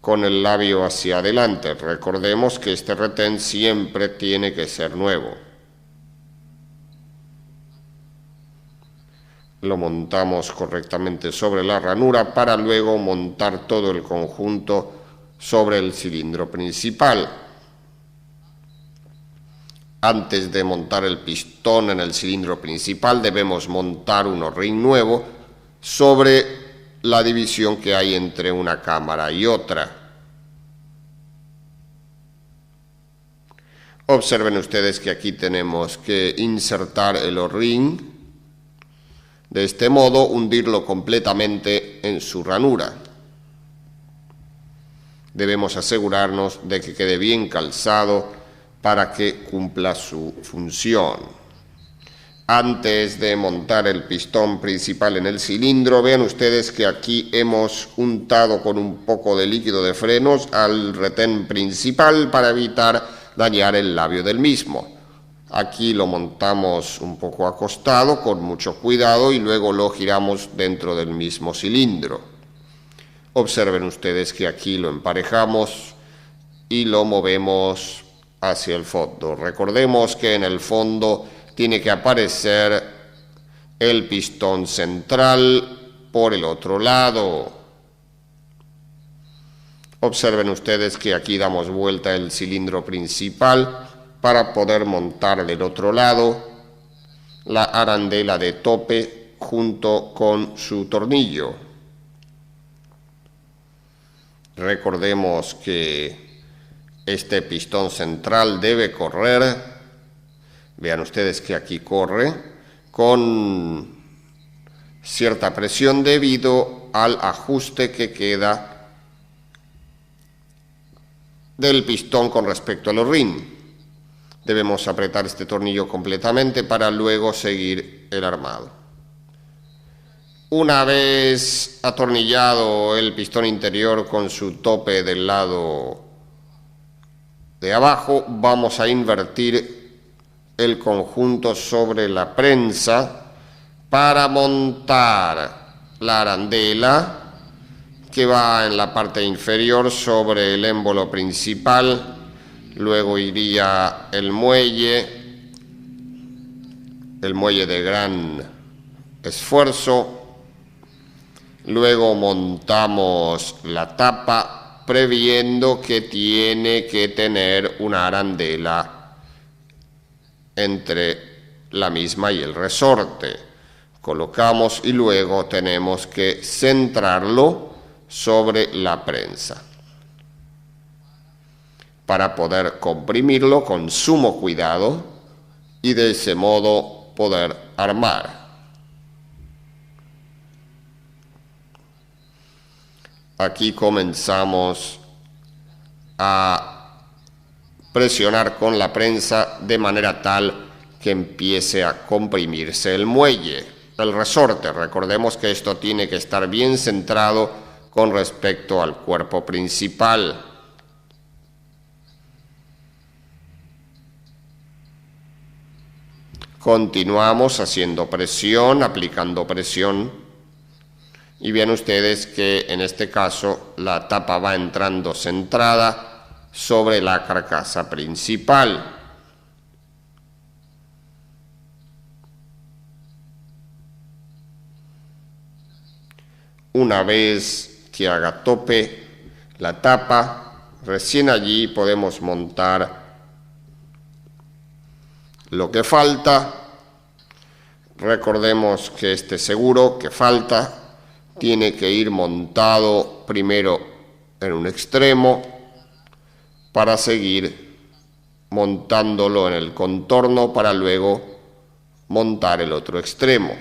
con el labio hacia adelante. Recordemos que este retén siempre tiene que ser nuevo. Lo montamos correctamente sobre la ranura para luego montar todo el conjunto sobre el cilindro principal. Antes de montar el pistón en el cilindro principal debemos montar un O-ring nuevo sobre la división que hay entre una cámara y otra. Observen ustedes que aquí tenemos que insertar el O-ring. De este modo, hundirlo completamente en su ranura. Debemos asegurarnos de que quede bien calzado para que cumpla su función. Antes de montar el pistón principal en el cilindro, vean ustedes que aquí hemos untado con un poco de líquido de frenos al retén principal para evitar dañar el labio del mismo. Aquí lo montamos un poco acostado con mucho cuidado y luego lo giramos dentro del mismo cilindro. Observen ustedes que aquí lo emparejamos y lo movemos hacia el fondo. Recordemos que en el fondo tiene que aparecer el pistón central por el otro lado. Observen ustedes que aquí damos vuelta el cilindro principal para poder montar del otro lado la arandela de tope junto con su tornillo. Recordemos que este pistón central debe correr. Vean ustedes que aquí corre con cierta presión debido al ajuste que queda del pistón con respecto al O-ring. Debemos apretar este tornillo completamente para luego seguir el armado. Una vez atornillado el pistón interior con su tope del lado de abajo, vamos a invertir el conjunto sobre la prensa para montar la arandela que va en la parte inferior sobre el émbolo principal. Luego iría el muelle de gran esfuerzo. Luego montamos la tapa previendo que tiene que tener una arandela entre la misma y el resorte. Colocamos y luego tenemos que centrarlo sobre la prensa para poder comprimirlo con sumo cuidado y de ese modo poder armar. Aquí comenzamos a presionar con la prensa de manera tal que empiece a comprimirse el muelle, el resorte. Recordemos que esto tiene que estar bien centrado con respecto al cuerpo principal. Continuamos haciendo presión, aplicando presión. Y vean ustedes que en este caso la tapa va entrando centrada sobre la carcasa principal. Una vez que haga tope la tapa, recién allí podemos montar lo que falta. Recordemos que este seguro que falta tiene que ir montado primero en un extremo para seguir montándolo en el contorno para luego montar el otro extremo.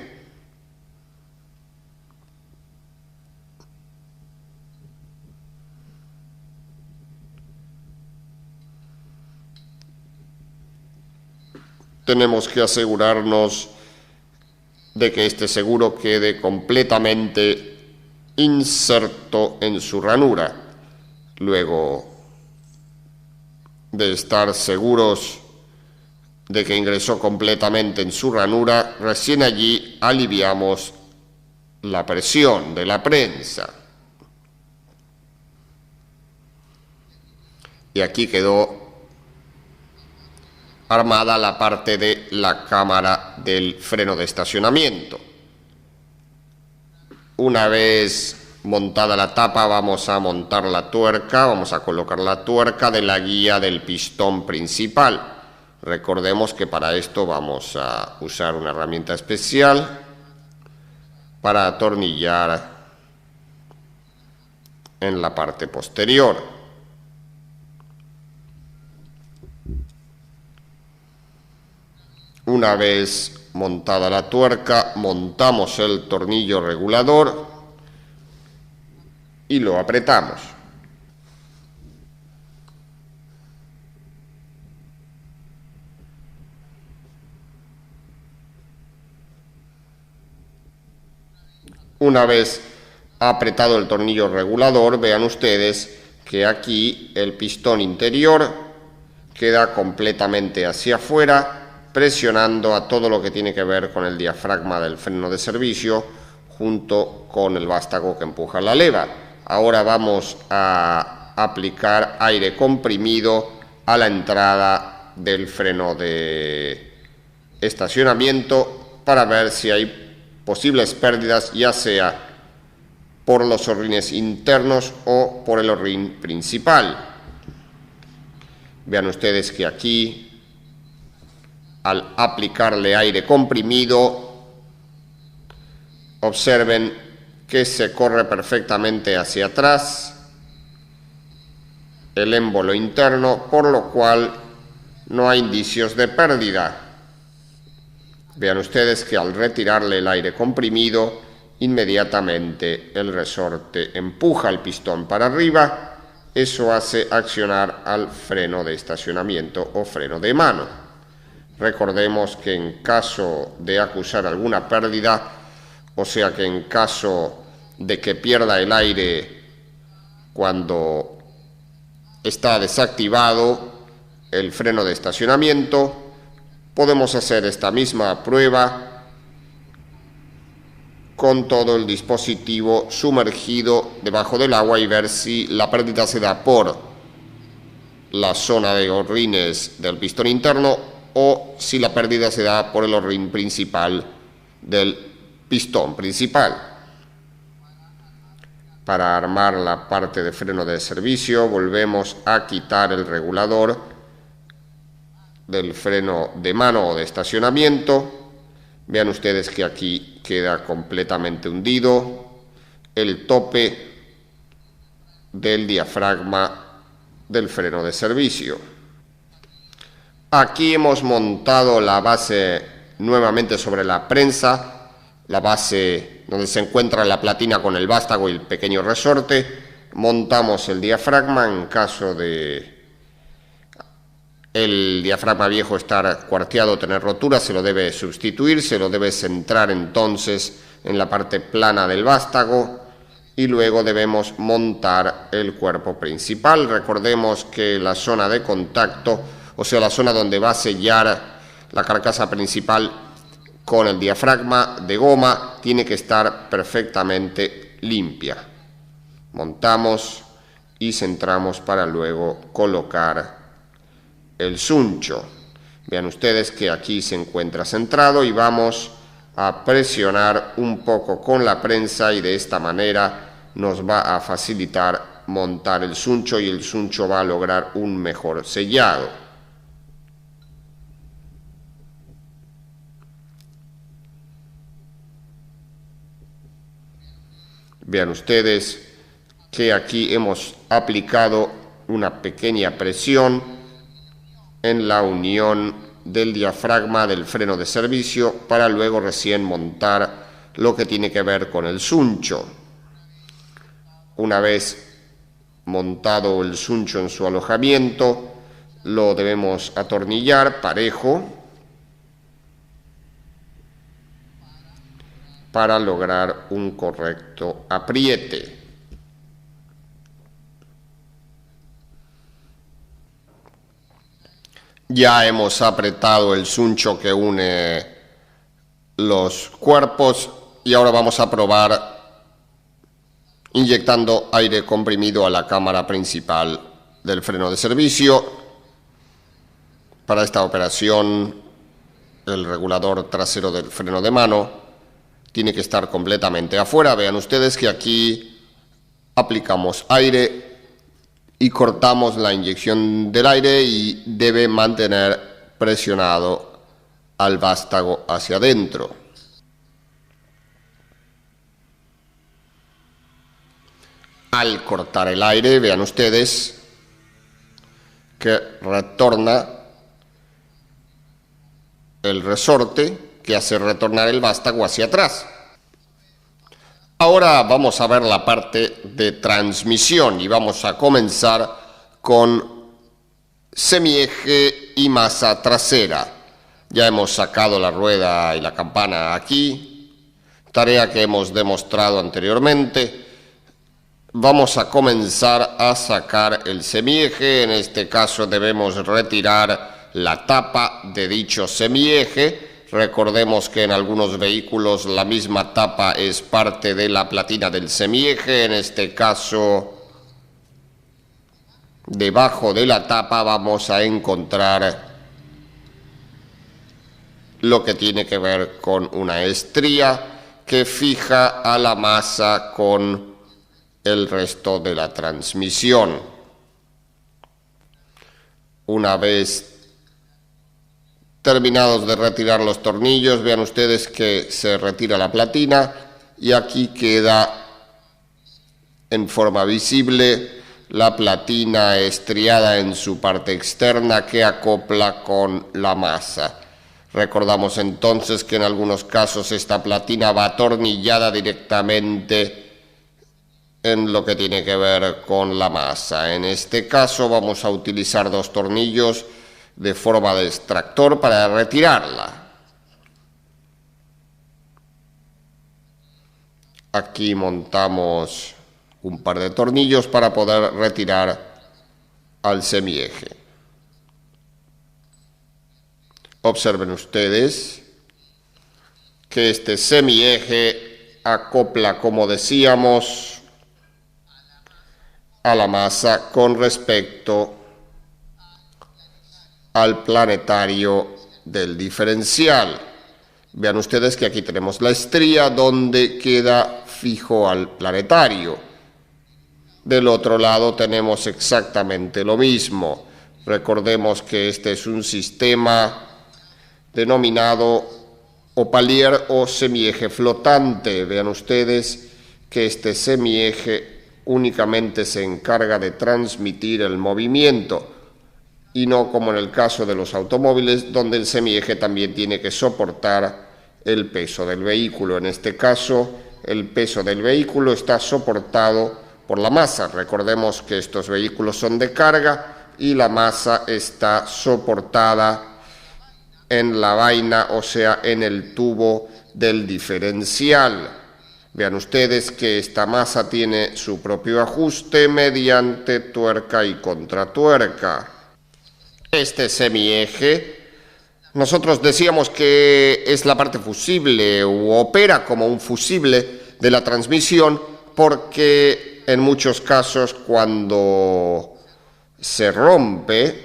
Tenemos que asegurarnos de que este seguro quede completamente inserto en su ranura. Luego de estar seguros de que ingresó completamente en su ranura, recién allí aliviamos la presión de la prensa. Y aquí quedó armada la parte de la cámara del freno de estacionamiento. Una vez montada la tapa, vamos a montar la tuerca, vamos a colocar la tuerca de la guía del pistón principal. Recordemos que para esto vamos a usar una herramienta especial para atornillar en la parte posterior. Una vez montada la tuerca, montamos el tornillo regulador y lo apretamos. Una vez apretado el tornillo regulador, vean ustedes que aquí el pistón interior queda completamente hacia afuera, presionando a todo lo que tiene que ver con el diafragma del freno de servicio junto con el vástago que empuja la leva. Ahora vamos a aplicar aire comprimido a la entrada del freno de estacionamiento para ver si hay posibles pérdidas, ya sea por los horrines internos o por el horrín principal. Vean ustedes que aquí, al aplicarle aire comprimido, observen que se corre perfectamente hacia atrás el émbolo interno, por lo cual no hay indicios de pérdida. Vean ustedes que al retirarle el aire comprimido, inmediatamente el resorte empuja el pistón para arriba. Eso hace accionar al freno de estacionamiento o freno de mano. Recordemos que en caso de acusar alguna pérdida, o sea que en caso de que pierda el aire cuando está desactivado el freno de estacionamiento, podemos hacer esta misma prueba con todo el dispositivo sumergido debajo del agua y ver si la pérdida se da por la zona de horrines del pistón interno o si la pérdida se da por el horrín principal del pistón principal. Para armar la parte de freno de servicio, volvemos a quitar el regulador del freno de mano o de estacionamiento. Vean ustedes que aquí queda completamente hundido el tope del diafragma del freno de servicio. Aquí hemos montado la base nuevamente sobre la prensa, la base donde se encuentra la platina con el vástago y el pequeño resorte. Montamos el diafragma en caso de el diafragma viejo estar cuarteado, tener rotura, se lo debe sustituir, se lo debe centrar entonces en la parte plana del vástago y luego debemos montar el cuerpo principal. Recordemos que la zona de contacto, o sea, la zona donde va a sellar la carcasa principal con el diafragma de goma, tiene que estar perfectamente limpia. Montamos y centramos para luego colocar el suncho. Vean ustedes que aquí se encuentra centrado y vamos a presionar un poco con la prensa y de esta manera nos va a facilitar montar el suncho y el suncho va a lograr un mejor sellado. Vean ustedes que aquí hemos aplicado una pequeña presión en la unión del diafragma del freno de servicio para luego recién montar lo que tiene que ver con el suncho. Una vez montado el suncho en su alojamiento, lo debemos atornillar parejo para lograr un correcto apriete. Ya hemos apretado el suncho que une los cuerpos y ahora vamos a probar inyectando aire comprimido a la cámara principal del freno de servicio. Para esta operación, el regulador trasero del freno de mano tiene que estar completamente afuera. Vean ustedes que aquí aplicamos aire y cortamos la inyección del aire y debe mantener presionado al vástago hacia adentro. Al cortar el aire, vean ustedes que retorna el resorte que hace retornar el vástago hacia atrás. Ahora vamos a ver la parte de transmisión y vamos a comenzar con semieje y masa trasera. Ya hemos sacado la rueda y la campana aquí, tarea que hemos demostrado anteriormente. Vamos a comenzar a sacar el semieje. En este caso debemos retirar la tapa de dicho semieje. Recordemos que en algunos vehículos la misma tapa es parte de la platina del semieje. En este caso, debajo de la tapa vamos a encontrar lo que tiene que ver con una estría que fija a la masa con el resto de la transmisión. Una vez terminados de retirar los tornillos, vean ustedes que se retira la platina y aquí queda en forma visible la platina estriada en su parte externa que acopla con la masa. Recordamos entonces que en algunos casos esta platina va atornillada directamente en lo que tiene que ver con la masa. En este caso vamos a utilizar dos tornillos de forma de extractor para retirarla. Aquí montamos un par de tornillos para poder retirar al semieje. Observen ustedes que este semieje acopla, como decíamos, a la masa con respecto al planetario del diferencial. Vean ustedes que aquí tenemos la estría donde queda fijo al planetario. Del otro lado tenemos exactamente lo mismo. Recordemos que este es un sistema denominado opalier o semieje flotante. Vean ustedes que este semieje únicamente se encarga de transmitir el movimiento y no como en el caso de los automóviles, donde el semieje también tiene que soportar el peso del vehículo. En este caso, el peso del vehículo está soportado por la masa. Recordemos que estos vehículos son de carga y la masa está soportada en la vaina, o sea, en el tubo del diferencial. Vean ustedes que esta masa tiene su propio ajuste mediante tuerca y contratuerca. Este semieje, nosotros decíamos que es la parte fusible o opera como un fusible de la transmisión porque en muchos casos cuando se rompe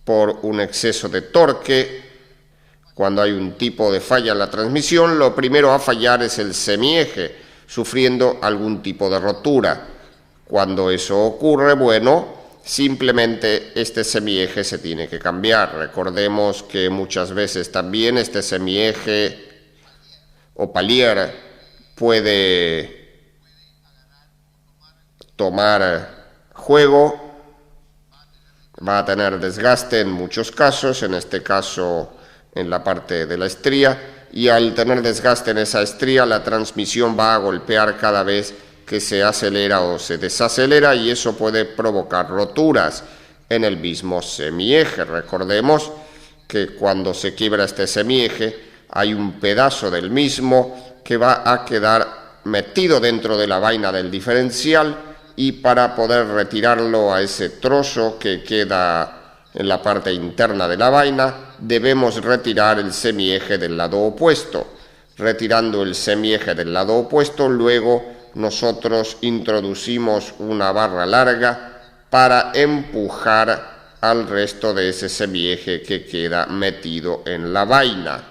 por un exceso de torque, cuando hay un tipo de falla en la transmisión, lo primero a fallar es el semieje, sufriendo algún tipo de rotura. Cuando eso ocurre, bueno, simplemente este semieje se tiene que cambiar. Recordemos que muchas veces también este semieje o palier puede tomar juego, va a tener desgaste en muchos casos, en este caso en la parte de la estría, y al tener desgaste en esa estría la transmisión va a golpear cada vez que se acelera o se desacelera y eso puede provocar roturas en el mismo semieje. Recordemos que cuando se quiebra este semieje hay un pedazo del mismo que va a quedar metido dentro de la vaina del diferencial, y para poder retirarlo a ese trozo que queda en la parte interna de la vaina, debemos retirar el semieje del lado opuesto. Retirando el semieje del lado opuesto, luego nosotros introducimos una barra larga para empujar al resto de ese semieje que queda metido en la vaina.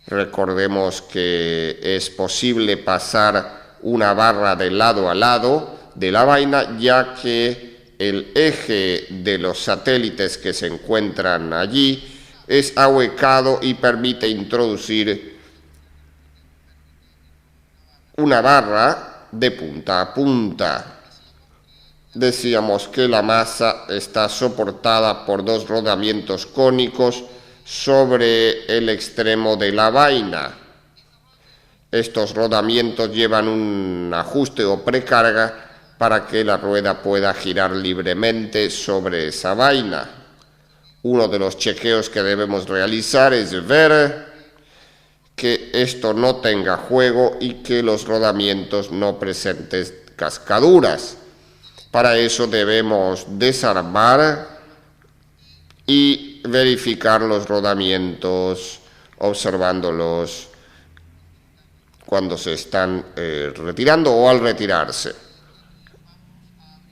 Recordemos que es posible pasar una barra de lado a lado de la vaina, ya que el eje de los satélites que se encuentran allí es ahuecado y permite introducir una barra de punta a punta. Decíamos que la masa está soportada por dos rodamientos cónicos sobre el extremo de la vaina. Estos rodamientos llevan un ajuste o precarga para que la rueda pueda girar libremente sobre esa vaina. Uno de los chequeos que debemos realizar es ver que esto no tenga juego y que los rodamientos no presenten cascaduras. Para eso debemos desarmar y verificar los rodamientos observándolos cuando se están retirando o al retirarse.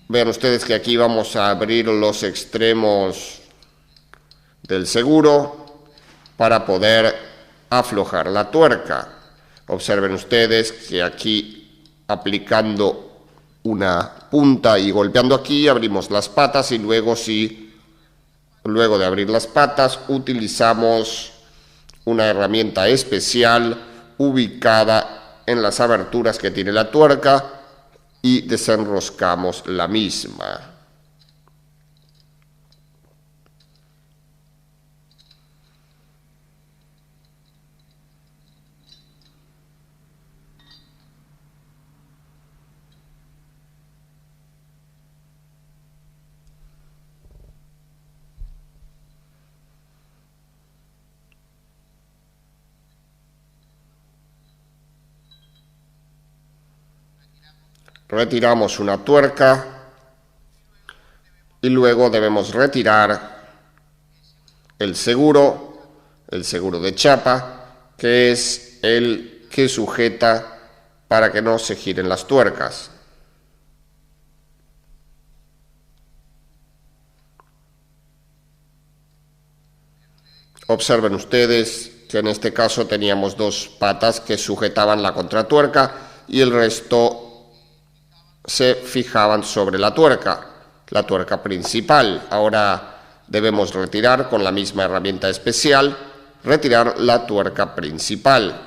Vean ustedes que aquí vamos a abrir los extremos del seguro para poder aflojar la tuerca. Observen ustedes que aquí, aplicando una punta y golpeando aquí, abrimos las patas, y luego de abrir las patas utilizamos una herramienta especial ubicada en las aberturas que tiene la tuerca y desenroscamos la misma. Retiramos una tuerca y luego debemos retirar el seguro de chapa, que es el que sujeta para que no se giren las tuercas. Observen ustedes que en este caso teníamos dos patas que sujetaban la contratuerca y el resto se fijaban sobre la tuerca principal. Ahora debemos retirar con la misma herramienta especial, retirar la tuerca principal.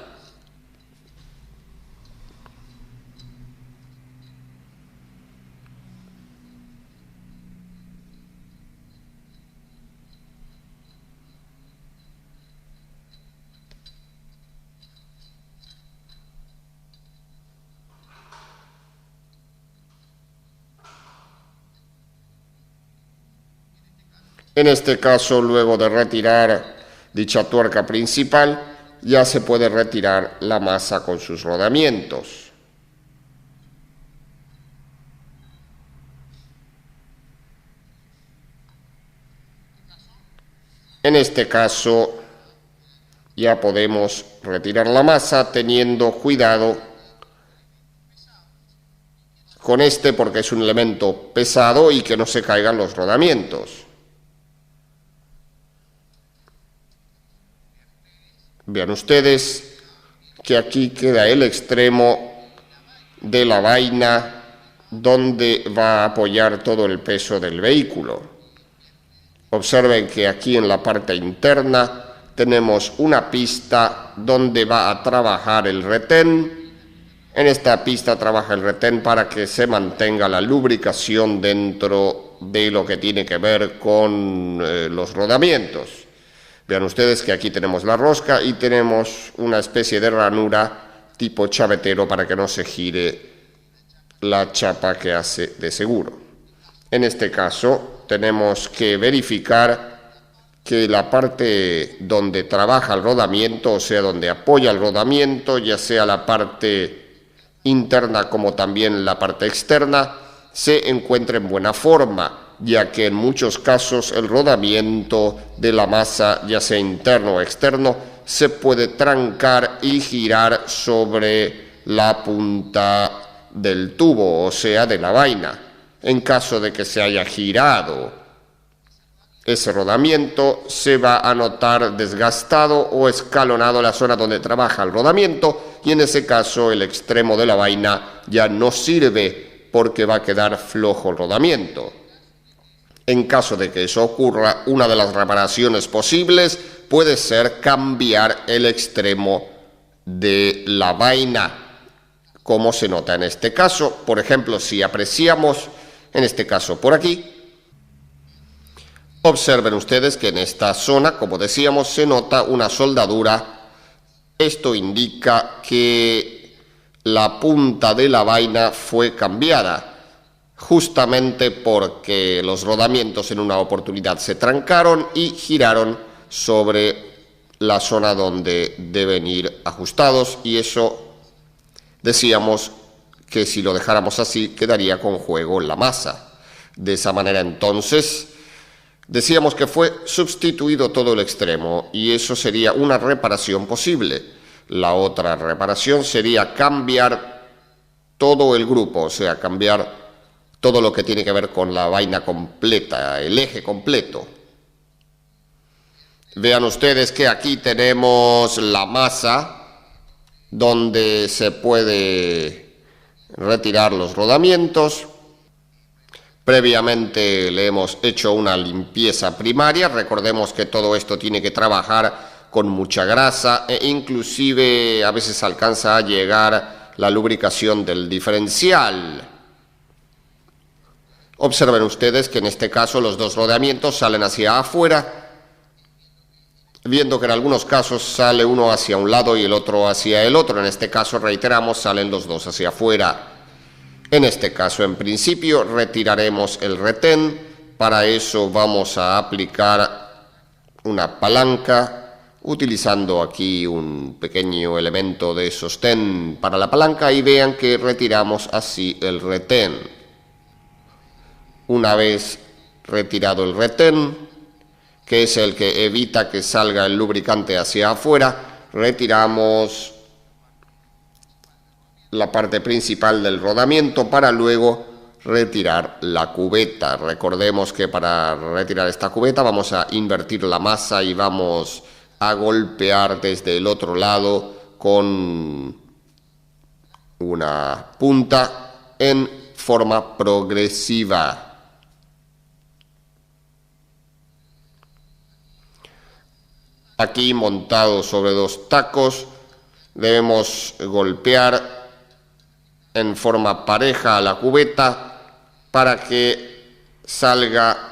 En este caso, luego de retirar dicha tuerca principal, ya se puede retirar la masa con sus rodamientos. En este caso, ya podemos retirar la masa teniendo cuidado con este, porque es un elemento pesado y que no se caigan los rodamientos. Vean ustedes que aquí queda el extremo de la vaina donde va a apoyar todo el peso del vehículo. Observen que aquí en la parte interna tenemos una pista donde va a trabajar el retén. En esta pista trabaja el retén para que se mantenga la lubricación dentro de lo que tiene que ver con los rodamientos. Vean ustedes que aquí tenemos la rosca y tenemos una especie de ranura tipo chavetero para que no se gire la chapa que hace de seguro. En este caso tenemos que verificar que la parte donde trabaja el rodamiento, o sea, donde apoya el rodamiento, ya sea la parte interna como también la parte externa, se encuentre en buena forma, ya que en muchos casos el rodamiento de la masa, ya sea interno o externo, se puede trancar y girar sobre la punta del tubo, o sea, de la vaina. En caso de que se haya girado ese rodamiento, se va a notar desgastado o escalonado la zona donde trabaja el rodamiento, y en ese caso el extremo de la vaina ya no sirve porque va a quedar flojo el rodamiento. En caso de que eso ocurra, una de las reparaciones posibles puede ser cambiar el extremo de la vaina, como se nota en este caso. Por ejemplo, si apreciamos, en este caso por aquí, observen ustedes que en esta zona, como decíamos, se nota una soldadura. Esto indica que la punta de la vaina fue cambiada, justamente porque los rodamientos en una oportunidad se trancaron y giraron sobre la zona donde deben ir ajustados, y eso decíamos que si lo dejáramos así quedaría con juego la masa. De esa manera entonces decíamos que fue sustituido todo el extremo, y eso sería una reparación posible. La otra reparación sería cambiar todo el grupo, o sea, cambiar todo lo que tiene que ver con la vaina completa, el eje completo. Vean ustedes que aquí tenemos la masa donde se puede retirar los rodamientos. Previamente le hemos hecho una limpieza primaria. Recordemos que todo esto tiene que trabajar con mucha grasa e inclusive a veces alcanza a llegar la lubricación del diferencial. Observen ustedes que en este caso los dos rodamientos salen hacia afuera, viendo que en algunos casos sale uno hacia un lado y el otro hacia el otro. En este caso, reiteramos, salen los dos hacia afuera. En este caso, en principio, retiraremos el retén. Para eso vamos a aplicar una palanca, utilizando aquí un pequeño elemento de sostén para la palanca, y vean que retiramos así el retén. Una vez retirado el retén, que es el que evita que salga el lubricante hacia afuera, retiramos la parte principal del rodamiento para luego retirar la cubeta. Recordemos que para retirar esta cubeta vamos a invertir la masa y vamos a golpear desde el otro lado con una punta en forma progresiva. Aquí, montado sobre dos tacos, debemos golpear en forma pareja a la cubeta para que salga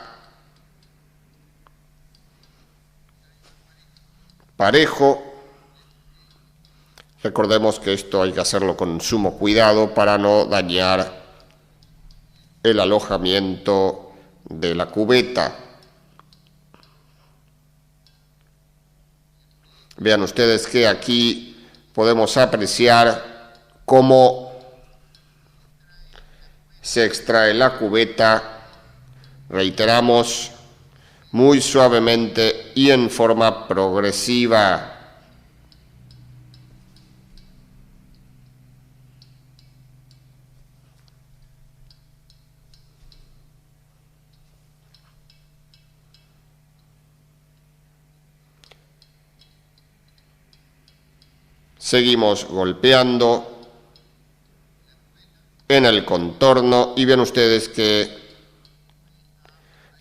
parejo. Recordemos que esto hay que hacerlo con sumo cuidado para no dañar el alojamiento de la cubeta. Vean ustedes que aquí podemos apreciar cómo se extrae la cubeta, reiteramos, muy suavemente y en forma progresiva. Seguimos golpeando en el contorno y ven ustedes que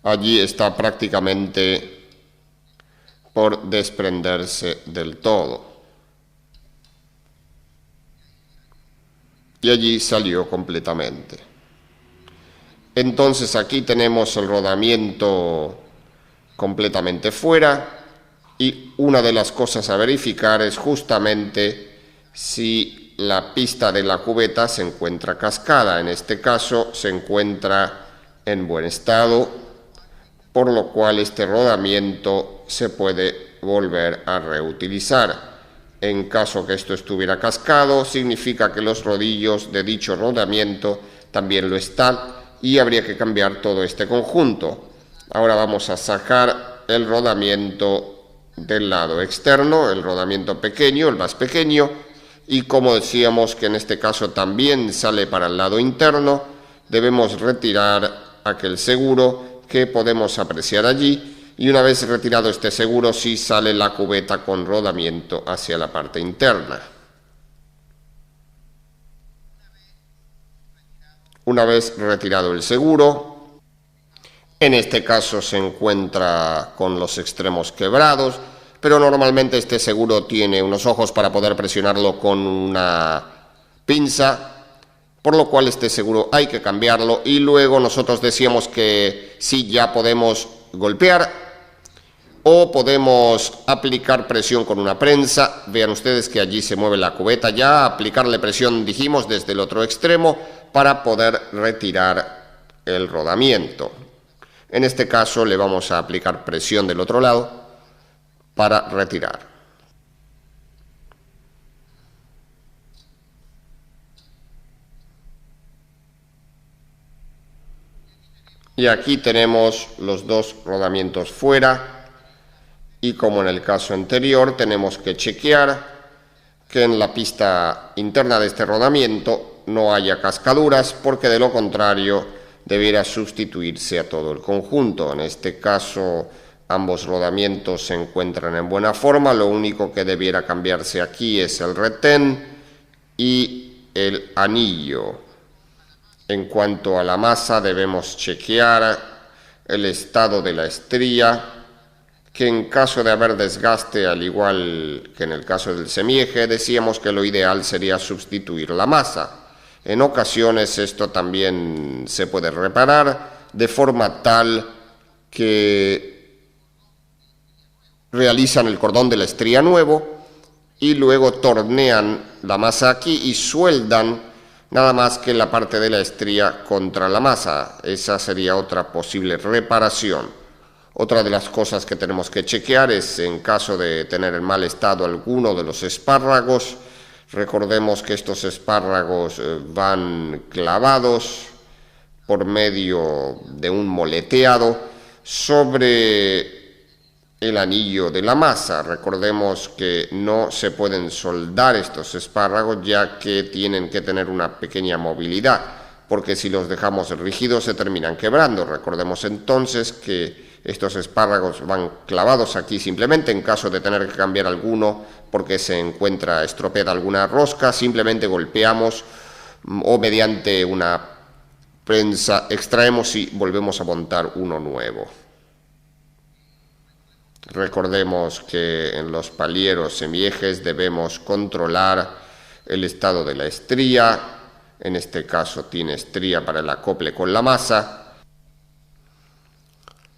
allí está prácticamente por desprenderse del todo. Y allí salió completamente. Entonces aquí tenemos el rodamiento completamente fuera. Y una de las cosas a verificar es justamente si la pista de la cubeta se encuentra cascada. En este caso se encuentra en buen estado, por lo cual este rodamiento se puede volver a reutilizar. En caso que esto estuviera cascado, significa que los rodillos de dicho rodamiento también lo están y habría que cambiar todo este conjunto. Ahora vamos a sacar el rodamiento del lado externo, el rodamiento pequeño, el más pequeño, y como decíamos que en este caso también sale para el lado interno, debemos retirar aquel seguro que podemos apreciar allí. Y una vez retirado este seguro, sí sale la cubeta con rodamiento hacia la parte interna. Una vez retirado el seguro, en este caso se encuentra con los extremos quebrados, pero normalmente este seguro tiene unos ojos para poder presionarlo con una pinza, por lo cual este seguro hay que cambiarlo. Y luego nosotros decíamos que sí, ya podemos golpear o podemos aplicar presión con una prensa. Vean ustedes que allí se mueve la cubeta ya. Aplicarle presión, dijimos, desde el otro extremo para poder retirar el rodamiento. En este caso le vamos a aplicar presión del otro lado para retirar. Y aquí tenemos los dos rodamientos fuera. Y como en el caso anterior, tenemos que chequear que en la pista interna de este rodamiento no haya cascaduras, porque de lo contrario debiera sustituirse a todo el conjunto. En este caso, ambos rodamientos se encuentran en buena forma. Lo único que debiera cambiarse aquí es el retén y el anillo. En cuanto a la masa, debemos chequear el estado de la estría, que en caso de haber desgaste, al igual que en el caso del semieje, decíamos que lo ideal sería sustituir la masa. En ocasiones esto también se puede reparar de forma tal que realizan el cordón de la estría nuevo y luego tornean la masa aquí y sueldan nada más que la parte de la estría contra la masa. Esa sería otra posible reparación. Otra de las cosas que tenemos que chequear es en caso de tener en mal estado alguno de los espárragos. Recordemos que estos espárragos van clavados por medio de un moleteado sobre el anillo de la masa. Recordemos que no se pueden soldar estos espárragos, ya que tienen que tener una pequeña movilidad, porque si los dejamos rígidos se terminan quebrando. Recordemos entonces que estos espárragos van clavados aquí simplemente. En caso de tener que cambiar alguno porque se encuentra estropeada alguna rosca, simplemente golpeamos o mediante una prensa extraemos y volvemos a montar uno nuevo. Recordemos que en los palieros semiejes debemos controlar el estado de la estría. En este caso tiene estría para el acople con la masa.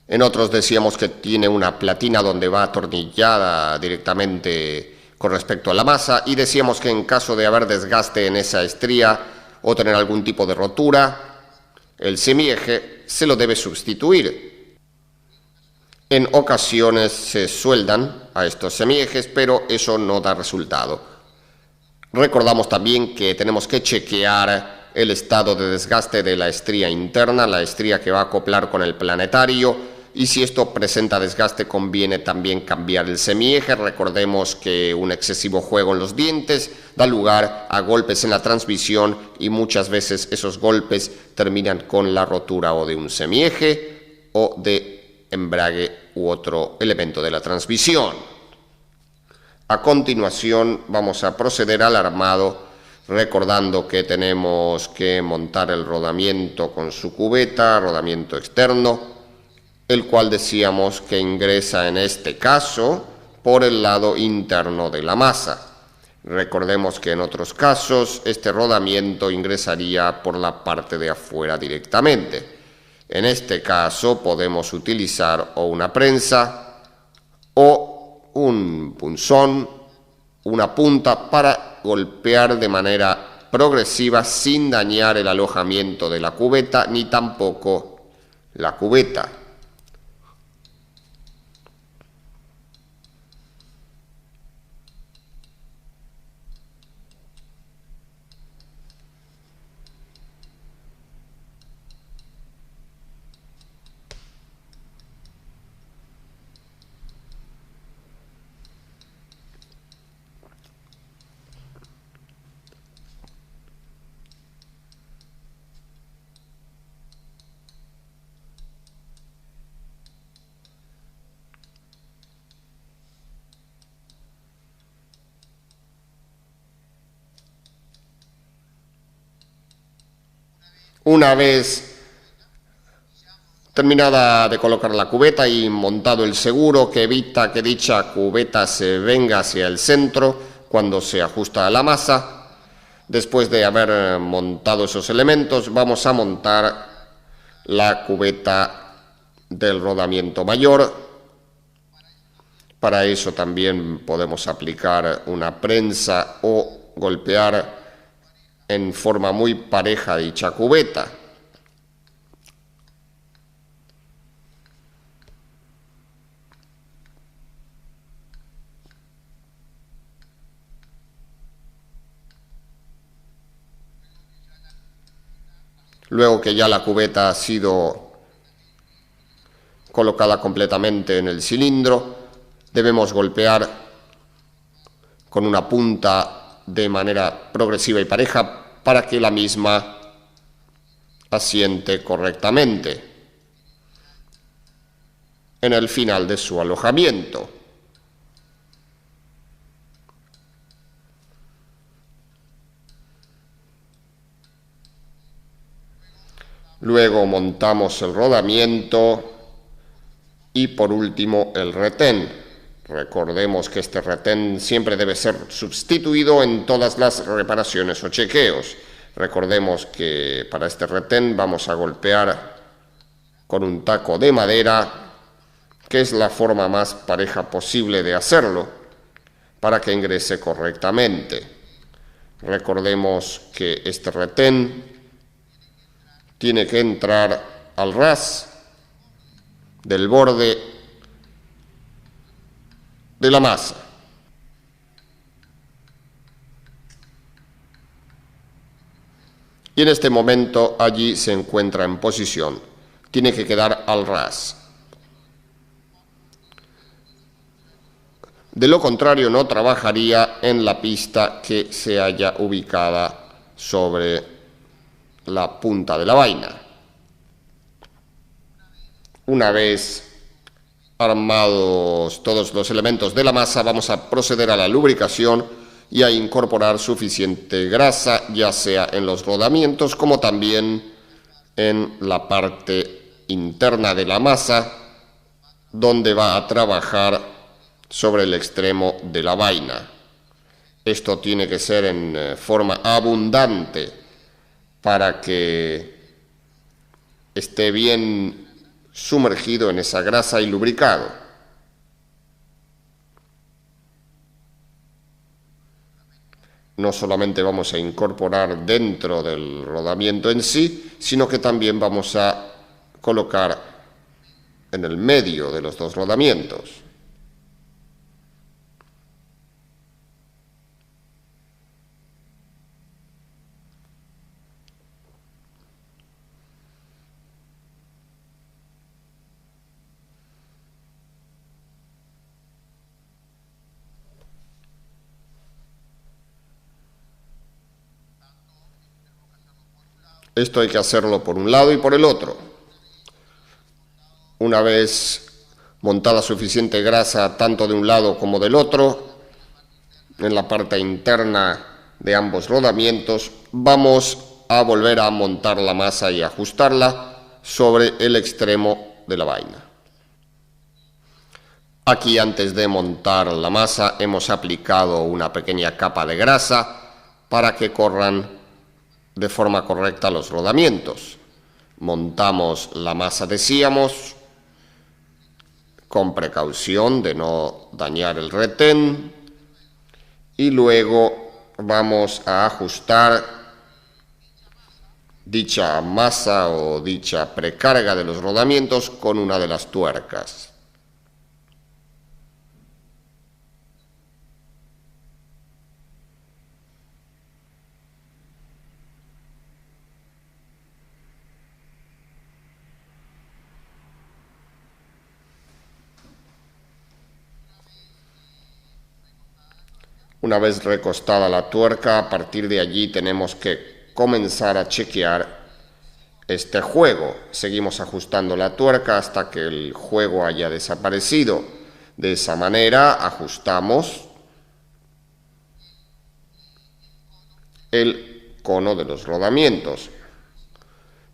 En otros decíamos que tiene una platina donde va atornillada directamente con respecto a la masa, y decíamos que en caso de haber desgaste en esa estría o tener algún tipo de rotura, el semieje se lo debe sustituir. En ocasiones se sueldan a estos semiejes, pero eso no da resultado. Recordamos también que tenemos que chequear el estado de desgaste de la estría interna, la estría que va a acoplar con el planetario, y si esto presenta desgaste conviene también cambiar el semieje. Recordemos que un excesivo juego en los dientes da lugar a golpes en la transmisión y muchas veces esos golpes terminan con la rotura o de un semieje o de embrague u otro elemento de la transmisión. A continuación vamos a proceder al armado, recordando que tenemos que montar el rodamiento con su cubeta, rodamiento externo, el cual decíamos que ingresa en este caso por el lado interno de la masa. Recordemos que en otros casos este rodamiento ingresaría por la parte de afuera directamente. En este caso podemos utilizar o una prensa o un punzón, una punta, para golpear de manera progresiva sin dañar el alojamiento de la cubeta ni tampoco la cubeta. Una vez terminada de colocar la cubeta y montado el seguro que evita que dicha cubeta se venga hacia el centro cuando se ajusta a la masa, después de haber montado esos elementos, vamos a montar la cubeta del rodamiento mayor. Para eso también podemos aplicar una prensa o golpear en forma muy pareja dicha cubeta. Luego que ya la cubeta ha sido colocada completamente en el cilindro, debemos golpear con una punta de manera progresiva y pareja para que la misma asiente correctamente en el final de su alojamiento. Luego montamos el rodamiento y por último el retén. Recordemos que este retén siempre debe ser sustituido en todas las reparaciones o chequeos. Recordemos que para este retén vamos a golpear con un taco de madera, que es la forma más pareja posible de hacerlo, para que ingrese correctamente. Recordemos que este retén tiene que entrar al ras del borde de la masa. Y en este momento allí se encuentra en posición. Tiene que quedar al ras. De lo contrario, no trabajaría en la pista que se haya ubicada sobre la punta de la vaina. Una vez armados todos los elementos de la masa, vamos a proceder a la lubricación y a incorporar suficiente grasa, ya sea en los rodamientos como también en la parte interna de la masa, donde va a trabajar sobre el extremo de la vaina. Esto tiene que ser en forma abundante para que esté bien sumergido en esa grasa y lubricado. No solamente vamos a incorporar dentro del rodamiento en sí, sino que también vamos a colocar en el medio de los dos rodamientos. Esto hay que hacerlo por un lado y por el otro. Una vez montada suficiente grasa tanto de un lado como del otro, en la parte interna de ambos rodamientos, vamos a volver a montar la masa y ajustarla sobre el extremo de la vaina. Aquí, antes de montar la masa, hemos aplicado una pequeña capa de grasa para que corran de forma correcta los rodamientos. Montamos la masa, decíamos, con precaución de no dañar el retén, y luego vamos a ajustar dicha masa o dicha precarga de los rodamientos con una de las tuercas. Una vez recostada la tuerca, a partir de allí tenemos que comenzar a chequear este juego. Seguimos ajustando la tuerca hasta que el juego haya desaparecido. De esa manera ajustamos el cono de los rodamientos.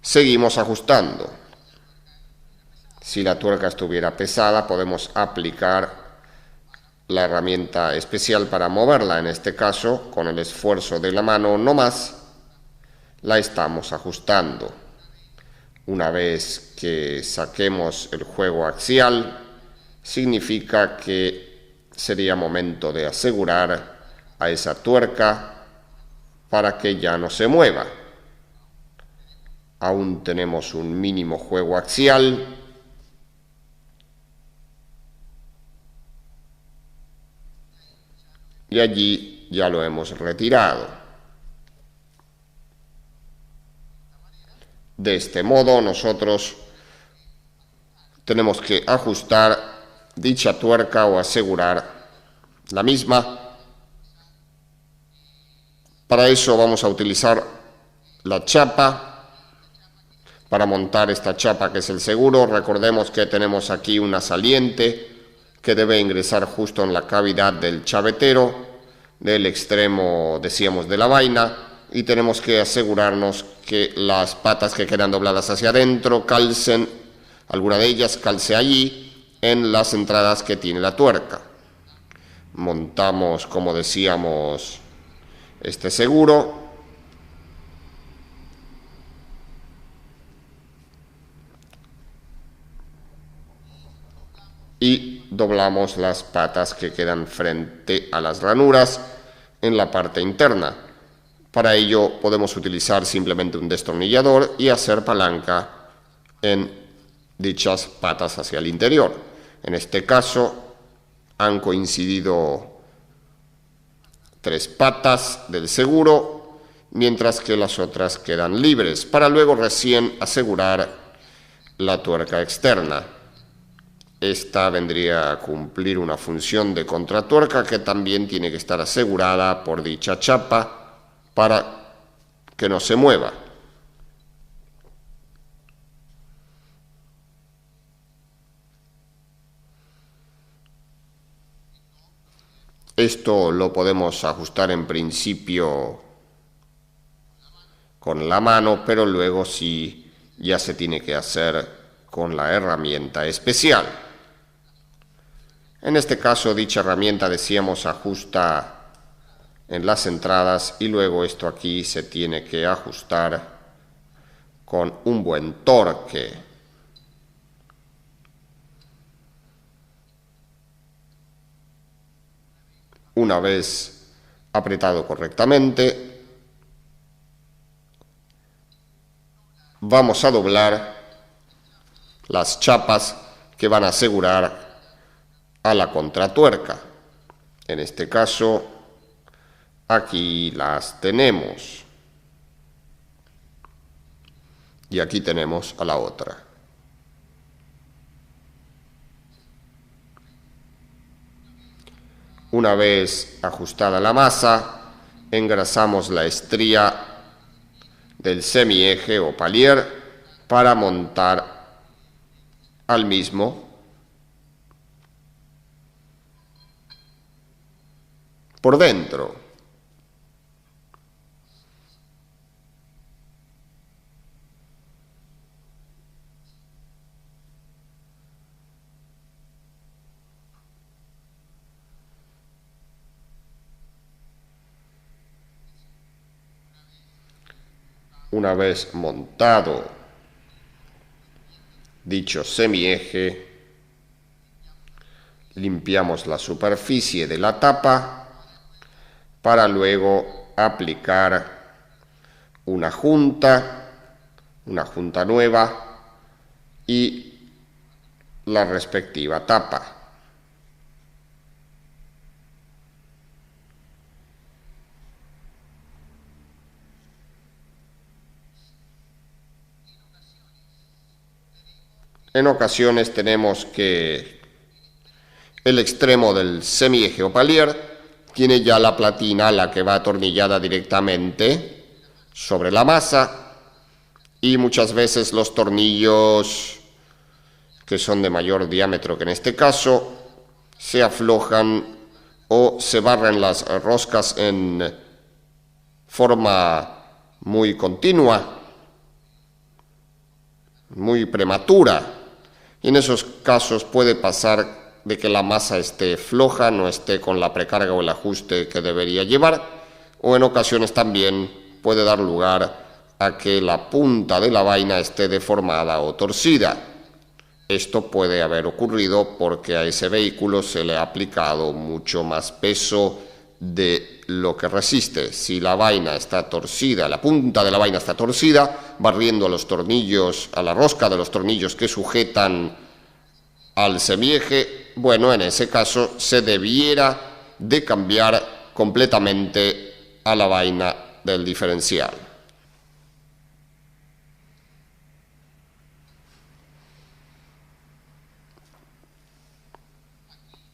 Seguimos ajustando. Si la tuerca estuviera pesada, podemos aplicar la herramienta especial para moverla. En este caso, con el esfuerzo de la mano no más, la estamos ajustando. Una vez que saquemos el juego axial, significa que sería momento de asegurar a esa tuerca para que ya no se mueva. Aún tenemos un mínimo juego axial. Y allí ya lo hemos retirado. De este modo nosotros tenemos que ajustar dicha tuerca o asegurar la misma. Para eso vamos a utilizar la chapa. Para montar esta chapa, que es el seguro, recordemos que tenemos aquí una saliente que debe ingresar justo en la cavidad del chavetero, del extremo, decíamos, de la vaina, y tenemos que asegurarnos que las patas que quedan dobladas hacia adentro calcen, alguna de ellas calce allí en las entradas que tiene la tuerca. Montamos, como decíamos, este seguro. Y doblamos las patas que quedan frente a las ranuras en la parte interna. Para ello podemos utilizar simplemente un destornillador y hacer palanca en dichas patas hacia el interior. En este caso han coincidido 3 patas del seguro, mientras que las otras quedan libres, para luego recién asegurar la tuerca externa. Esta vendría a cumplir una función de contratuerca que también tiene que estar asegurada por dicha chapa para que no se mueva. Esto lo podemos ajustar en principio con la mano, pero luego sí ya se tiene que hacer con la herramienta especial. En este caso, dicha herramienta, decíamos, ajusta en las entradas y luego esto aquí se tiene que ajustar con un buen torque. Una vez apretado correctamente, vamos a doblar las chapas que van a asegurar a la contratuerca. En este caso, aquí las tenemos. Y aquí tenemos a la otra. Una vez ajustada la masa, engrasamos la estría del semieje o palier para montar al mismo por dentro. Una vez montado dicho semieje, limpiamos la superficie de la tapa para luego aplicar una junta nueva y la respectiva tapa. En ocasiones tenemos que el extremo del semieje o palier tiene ya la platina, la que va atornillada directamente sobre la masa, y muchas veces los tornillos que son de mayor diámetro, que en este caso, se aflojan o se barren las roscas en forma muy continua. muy prematura. Y en esos casos puede pasar de que la masa esté floja, no esté con la precarga o el ajuste que debería llevar, o en ocasiones también puede dar lugar a que la punta de la vaina esté deformada o torcida. Esto puede haber ocurrido porque a ese vehículo se le ha aplicado mucho más peso de lo que resiste. Si la vaina está torcida, la punta de la vaina está torcida, barriendo a los tornillos, a la rosca de los tornillos que sujetan al semieje, bueno, en ese caso se debiera de cambiar completamente a la vaina del diferencial.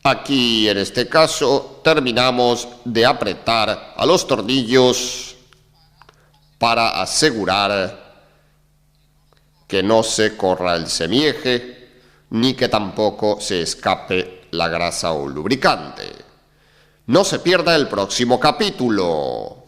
Aquí, en este caso, terminamos de apretar a los tornillos para asegurar que no se corra el semieje, ni que tampoco se escape la grasa o lubricante. No se pierda el próximo capítulo.